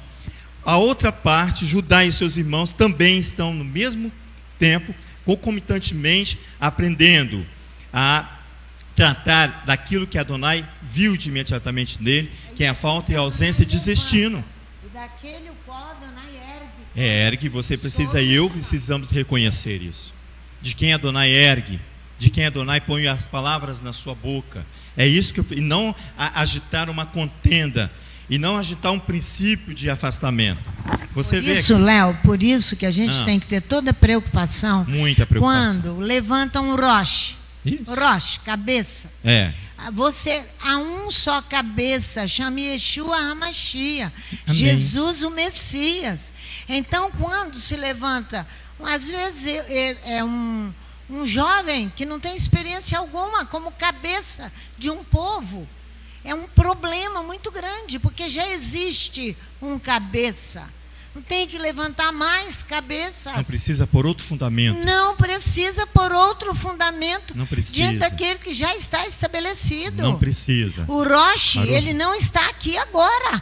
a outra parte, Judá e seus irmãos, também estão no mesmo tempo, concomitantemente, aprendendo a tratar daquilo que Adonai viu de imediatamente nele, que é a falta e a ausência de destino. E daquele o qual Adonai ergue. Ergue, você precisa, precisamos reconhecer isso. De quem Adonai ergue, de quem Adonai põe as palavras na sua boca. É isso e não agitar uma contenda, e não agitar um princípio de afastamento. Você vê isso, Léo, por isso que a gente tem que ter toda preocupação. Muita preocupação. Quando levantam um roche, cabeça. Você, há um só cabeça, chama Yeshua HaMashiach, Jesus o Messias. Então, quando se levanta às vezes é um jovem que não tem experiência alguma como cabeça de um povo. É um problema muito grande, porque já existe um cabeça. Não tem que levantar mais cabeças. Não precisa pôr outro fundamento. Não precisa pôr outro fundamento. Não precisa. Diante daquele que já está estabelecido. Não precisa. O Roche, ele não está aqui agora.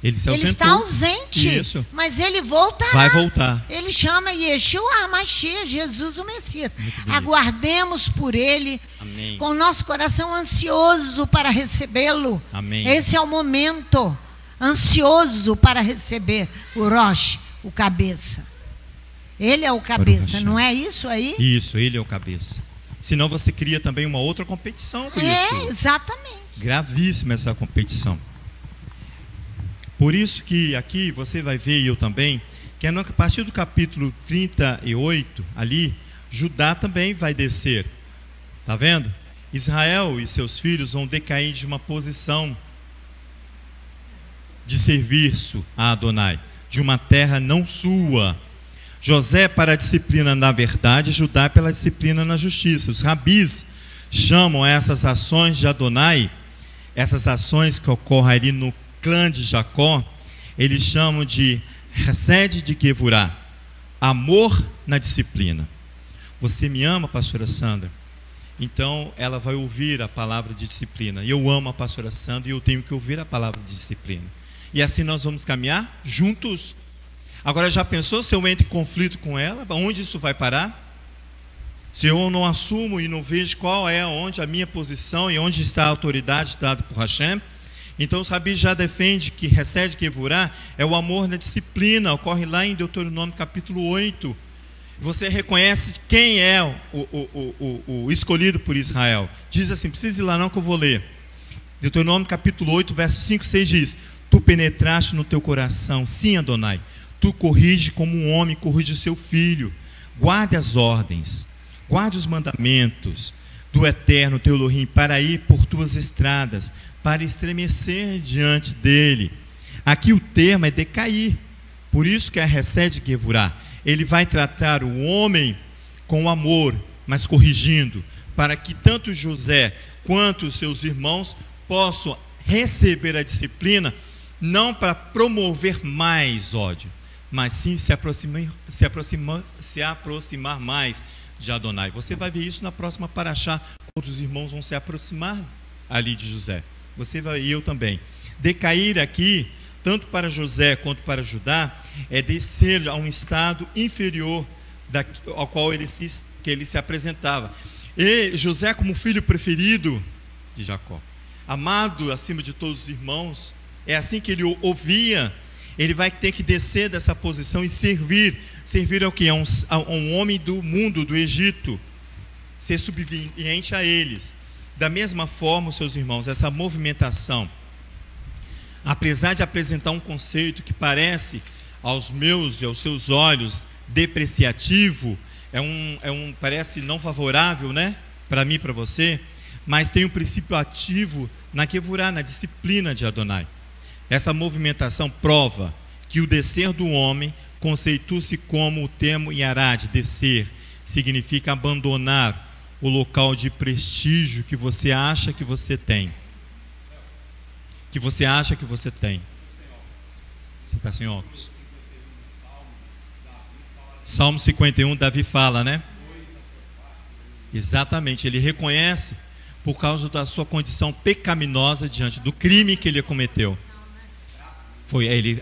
Ele está ausente. Isso. Mas ele voltará. Vai voltar. Ele chama Yeshua HaMashiach, Jesus o Messias. Aguardemos por ele. Amém. Com o nosso coração ansioso para recebê-lo. Amém. Esse é o momento. Ansioso para receber o Roche, o cabeça. Ele é o cabeça, não é isso aí? Isso, ele é o cabeça. Senão você cria também uma outra competição com Yeshua. Exatamente. Gravíssima essa competição. Por isso que aqui você vai ver, e eu também, que a partir do capítulo 38, ali, Judá também vai descer. Está vendo? Israel e seus filhos vão decair de uma posição de serviço a Adonai, de uma terra não sua. José para a disciplina na verdade, Judá pela disciplina na justiça. Os rabis chamam essas ações de Adonai, essas ações que ocorrem ali no clã de Jacó, eles chamam de Hesed de Gevurah, amor na disciplina. Você me ama, pastora Sandra? Então ela vai ouvir a palavra de disciplina. Eu amo a pastora Sandra e eu tenho que ouvir a palavra de disciplina. E assim nós vamos caminhar juntos. Agora, já pensou se eu entro em conflito com ela? Onde isso vai parar? Se eu não assumo e não vejo qual é onde a minha posição e onde está a autoridade dada por Hashem? Então os rabis já defendem que Hesed Gevurah é o amor na disciplina. Ocorre lá em Deuteronômio capítulo 8. Você reconhece quem é o escolhido por Israel. Diz assim, precisa ir lá não que eu vou ler. Deuteronômio capítulo 8, verso 5 e 6 diz: Tu penetraste no teu coração, sim, Adonai. Tu corrige como um homem corrige seu filho. Guarde as ordens, guarde os mandamentos do Eterno teu Elohim, para ir por tuas estradas, para estremecer diante dele. Aqui o termo é decair. Por isso que é Hesed Gevurah. Ele vai tratar o homem com amor, mas corrigindo, para que tanto José quanto os seus irmãos possam receber a disciplina, não para promover mais ódio, mas sim se aproximar mais de Adonai. Você vai ver isso na próxima paraxá, quando os irmãos vão se aproximar ali de José. Você vai e eu também. Decair aqui, tanto para José quanto para Judá, é descer a um estado inferior ao qual ele se apresentava. E José, como filho preferido de Jacó, amado acima de todos os irmãos, é assim que ele ouvia. Ele vai ter que descer dessa posição e servir. Servir ao que? A um homem do mundo, do Egito. Ser subserviente a eles. Da mesma forma, seus irmãos, essa movimentação, apesar de apresentar um conceito que parece aos meus e aos seus olhos depreciativo, parece não favorável, né? Para mim e para você, mas tem um princípio ativo na Gevurah, na disciplina de Adonai. Essa movimentação prova que o descer do homem conceitua-se como o termo Yarad, descer, significa abandonar o local de prestígio que você acha que você tem. Que você acha que você tem. Você está sem óculos? Salmo 51, Davi fala, né? Exatamente, ele reconhece por causa da sua condição pecaminosa diante do crime que ele cometeu.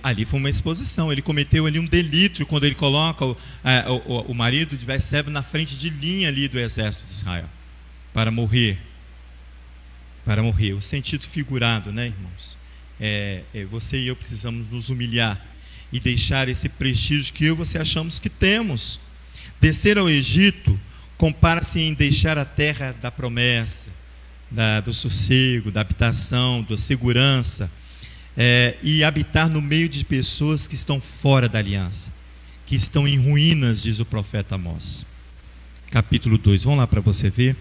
Ali foi uma exposição, ele cometeu ali um delito quando ele coloca o marido de Betseba na frente de linha ali do exército de Israel para morrer. O sentido figurado, né, irmãos? Você e eu precisamos nos humilhar e deixar esse prestígio que eu e você achamos que temos. Descer ao Egito compara-se em deixar a terra da promessa, do sossego, da habitação, da segurança, e habitar no meio de pessoas que estão fora da aliança, que estão em ruínas, diz o profeta Amós. Capítulo 2, vamos lá para você ver.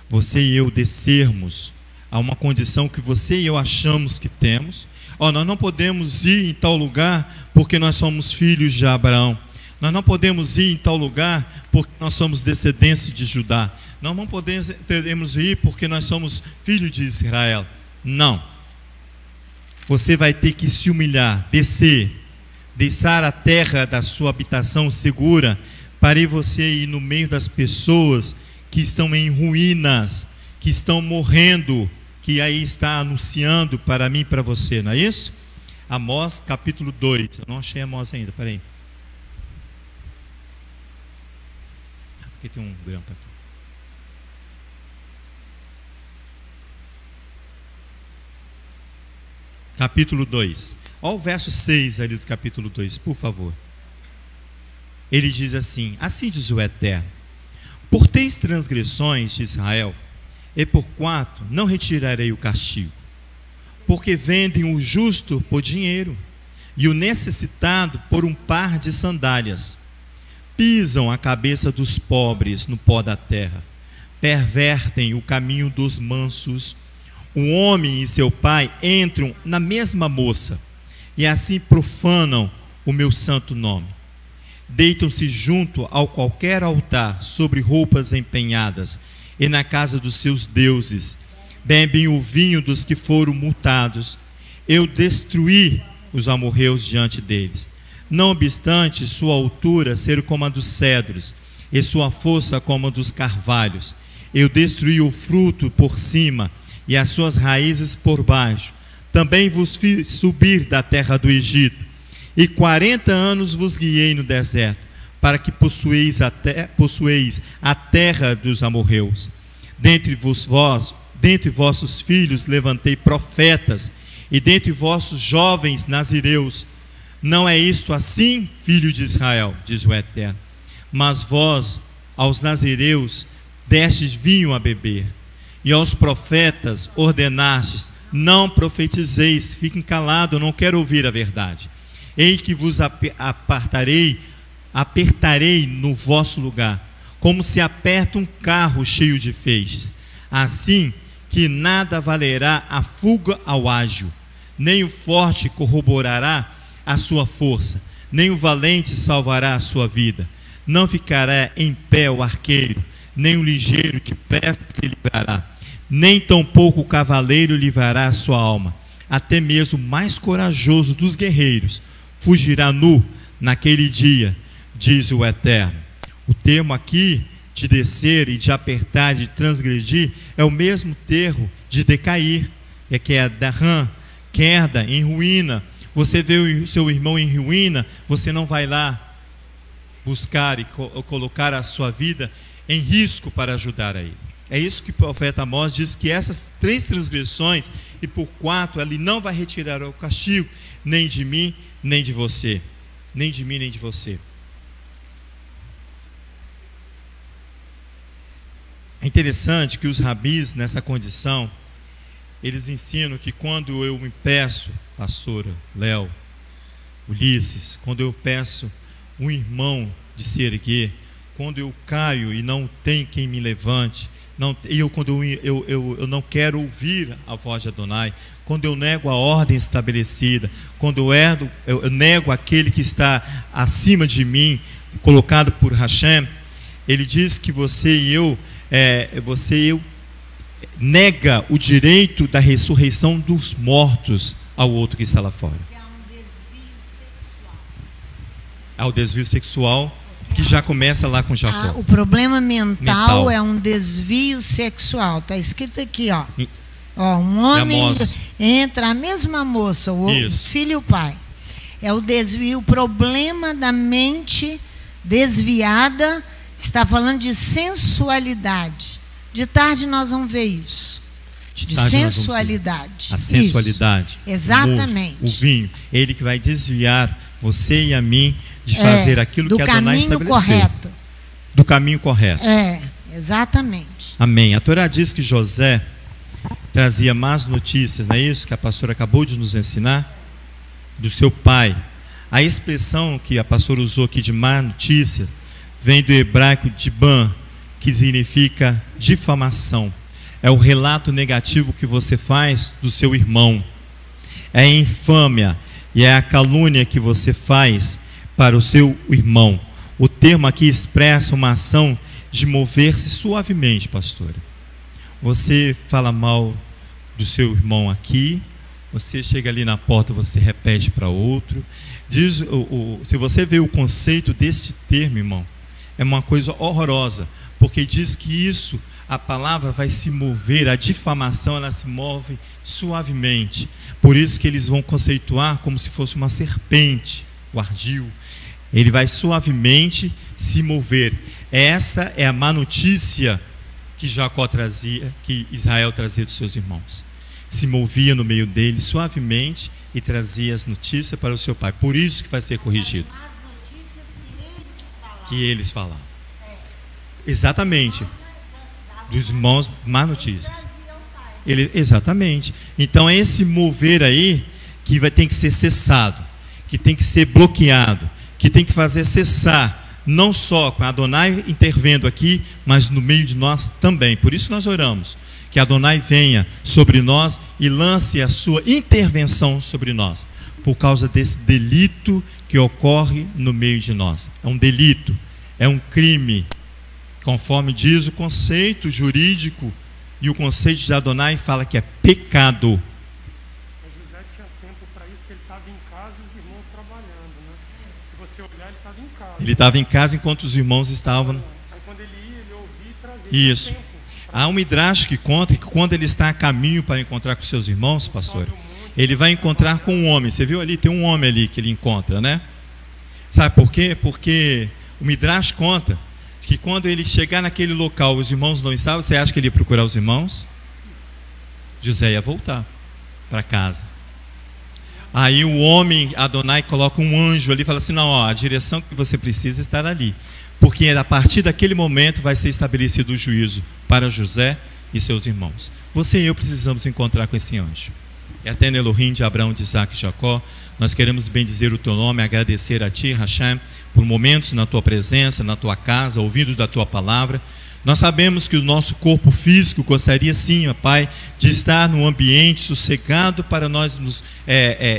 Você e eu descermos a uma condição que você e eu achamos que temos. Nós não podemos ir em tal lugar porque nós somos filhos de Abraão. Nós não podemos ir em tal lugar porque nós somos descendentes de Judá. Nós não podemos ir porque nós somos filhos de Israel. Não. Você vai ter que se humilhar, descer, deixar a terra da sua habitação segura, para ir você ir no meio das pessoas que estão em ruínas, que estão morrendo, que aí está anunciando para mim e para você, não é isso? Amós capítulo 2, eu não achei Amós ainda, peraí. Porque tem um grampo aqui. Capítulo 2. Olha o verso 6 ali do capítulo 2, por favor. Ele diz assim: assim diz o Eterno: por 3 transgressões de Israel, e por 4 não retirarei o castigo, porque vendem o justo por dinheiro, e o necessitado por um par de sandálias. Pisam a cabeça dos pobres no pó da terra, pervertem o caminho dos mansos. O homem e seu pai entram na mesma moça, e assim profanam o meu santo nome. Deitam-se junto ao qualquer altar sobre roupas empenhadas, e na casa dos seus deuses bebem o vinho dos que foram multados. Eu destruí os amorreus diante deles, não obstante sua altura ser como a dos cedros, e sua força como a dos carvalhos. Eu destruí o fruto por cima, e as suas raízes por baixo. Também vos fiz subir da terra do Egito, e 40 anos vos guiei no deserto, para que possueis a terra dos amorreus. Dentre vossos filhos levantei profetas, e dentre vossos jovens nazireus. Não é isto assim, filho de Israel, diz o Eterno? Mas vós, aos nazireus, destes vinho a beber, e aos profetas ordenastes: não profetizeis, fiquem calados, eu não quero ouvir a verdade. Eis que vos apertarei no vosso lugar, como se aperta um carro cheio de feixes. Assim que nada valerá a fuga ao ágil, nem o forte corroborará a sua força, nem o valente salvará a sua vida. Não ficará em pé o arqueiro, nem o ligeiro de pressa se livrará, nem tampouco o cavaleiro livrará a sua alma. Até mesmo o mais corajoso dos guerreiros fugirá nu naquele dia, diz o Eterno. O termo aqui de descer e de apertar, de transgredir, é o mesmo termo de decair, que é darran, queda, em ruína. Você vê o seu irmão em ruína, você não vai lá buscar e colocar a sua vida em risco para ajudar a ele. É isso que o profeta Amós diz, que essas 3 transgressões, e por 4, ele não vai retirar o castigo, nem de mim, nem de você. Nem de mim, nem de você. É interessante que os rabis, nessa condição, eles ensinam que quando eu me peço, pastora Léo, Ulisses, quando eu peço um irmão de se erguer, quando eu caio e não tem quem me levante, quando eu não quero ouvir a voz de Adonai, quando eu nego a ordem estabelecida, quando eu nego aquele que está acima de mim, colocado por Hashem, ele diz que você e eu nega o direito da ressurreição dos mortos ao outro que está lá fora. É o desvio sexual que já começa lá com Jacó. O problema mental é um desvio sexual. Está escrito aqui, ó. Um homem entra, a mesma moça, o filho e o pai. É o desvio, o problema da mente desviada. Está falando de sensualidade. De tarde nós vamos ver isso. De sensualidade. A sensualidade. Isso. Exatamente. O vinho. Ele que vai desviar você e a mim de fazer aquilo que Adonai estabeleceu. Correto. Do caminho correto. Exatamente. Amém. A Torá diz que José trazia más notícias, não é isso que a pastora acabou de nos ensinar? Do seu pai. A expressão que a pastora usou aqui de má notícia vem do hebraico dibam, que significa difamação. É o relato negativo que você faz do seu irmão. É a infâmia e é a calúnia que você faz para o seu irmão. O termo aqui expressa uma ação de mover-se suavemente, pastora. Você fala mal do seu irmão aqui, você chega ali na porta, você repete para outro. Se você vê o conceito desse termo, irmão, é uma coisa horrorosa, porque diz que isso, a palavra vai se mover, a difamação ela se move suavemente. Por isso que eles vão conceituar como se fosse uma serpente, o ardil. Ele vai suavemente se mover. Essa é a má notícia que Jacó trazia, que Israel trazia dos seus irmãos. Se movia no meio deles suavemente e trazia as notícias para o seu pai. Por isso que vai ser corrigido. As notícias Que eles falavam. Exatamente. Dos irmãos, má notícias. Exatamente. Então é esse mover aí que tem que ser cessado, que tem que ser bloqueado, que tem que fazer cessar. Não só com Adonai intervendo aqui, mas no meio de nós também. Por isso nós oramos, que Adonai venha sobre nós e lance a sua intervenção sobre nós, por causa desse delito que ocorre no meio de nós. É um delito, é um crime, conforme diz o conceito jurídico, e o conceito de Adonai fala que é pecado. José tinha tempo para isso, porque ele estava em casa e os irmãos trabalhando, né? Se você olhar, ele estava em casa. Ele estava em casa enquanto os irmãos estavam. Aí quando ele ia, ele ouvia e trazia. Isso. Há um midrash que conta que quando ele está a caminho para encontrar com seus irmãos, pastor, ele vai encontrar com um homem. Você viu ali? Tem um homem ali que ele encontra, né? Sabe por quê? Porque o midrash conta que quando ele chegar naquele local, os irmãos não estavam. Você acha que ele ia procurar os irmãos? José ia voltar para casa. Aí o homem, Adonai, coloca um anjo ali e fala assim: não, ó, a direção que você precisa estar ali, porque a partir daquele momento vai ser estabelecido o juízo para José e seus irmãos. Você e eu precisamos encontrar com esse anjo. Eterno Elohim de Abraão, de Isaac e Jacó, nós queremos bendizer o teu nome, agradecer a ti, Hashem, por momentos na tua presença, na tua casa, ouvindo da tua palavra. Nós sabemos que o nosso corpo físico gostaria sim, ó Pai, de estar num ambiente sossegado para nós nos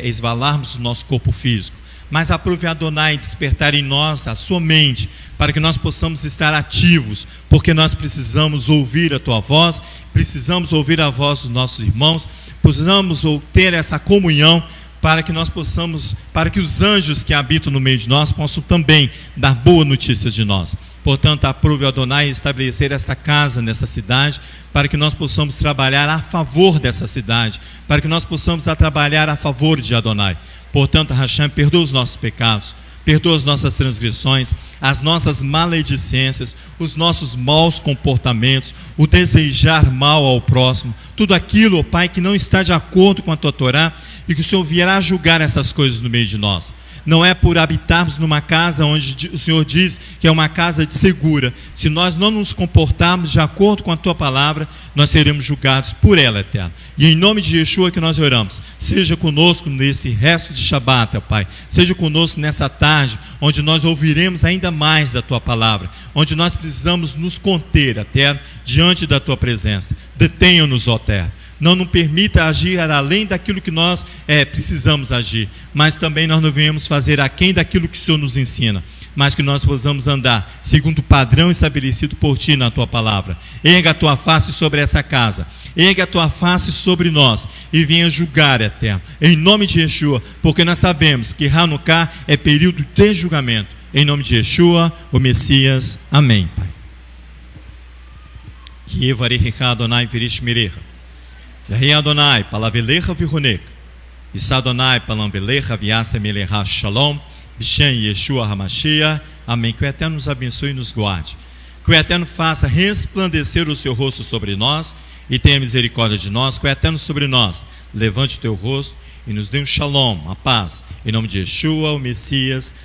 esvalarmos do nosso corpo físico. Mas aprove Adonai despertar em nós a sua mente, para que nós possamos estar ativos, porque nós precisamos ouvir a tua voz, precisamos ouvir a voz dos nossos irmãos, precisamos ter essa comunhão, para que nós possamos, para que os anjos que habitam no meio de nós possam também dar boa notícia de nós. Portanto, aprove Adonai estabelecer essa casa nessa cidade, para que nós possamos trabalhar a favor dessa cidade, para que nós possamos trabalhar a favor de Adonai. Portanto, Hashem, perdoa os nossos pecados, perdoa as nossas transgressões, as nossas maledicências, os nossos maus comportamentos, o desejar mal ao próximo, tudo aquilo, ó Pai, que não está de acordo com a tua Torá, e que o Senhor virá julgar essas coisas no meio de nós. Não é por habitarmos numa casa onde o Senhor diz que é uma casa segura. Se nós não nos comportarmos de acordo com a tua palavra, nós seremos julgados por ela, Eterno. E em nome de Yeshua que nós oramos. Seja conosco nesse resto de Shabat, ó Pai. Seja conosco nessa tarde, onde nós ouviremos ainda mais da tua palavra, onde nós precisamos nos conter, Eterno, diante da tua presença. Detenha-nos, ó Eterno. Não permita agir além daquilo que nós precisamos agir, mas também nós não venhamos fazer aquém daquilo que o Senhor nos ensina, mas que nós possamos andar segundo o padrão estabelecido por Ti na Tua palavra. Erga a Tua face sobre essa casa, erga a Tua face sobre nós e venha julgar, Eterno, em nome de Yeshua, porque nós sabemos que Hanukkah é período de julgamento. Em nome de Yeshua, o Messias. Amém, Pai. Yevarecha Adonai virish mirecha. Yahi Adonai, palavelecha viruneka. Issa Adonai, palavelecha viasa melecha shalom. Bishem Yeshua HaMashiach. Amém. Que o Eterno nos abençoe e nos guarde. Que o Eterno faça resplandecer o seu rosto sobre nós e tenha misericórdia de nós. Que o Eterno sobre nós levante o teu rosto e nos dê um shalom, a paz. Em nome de Yeshua, o Messias.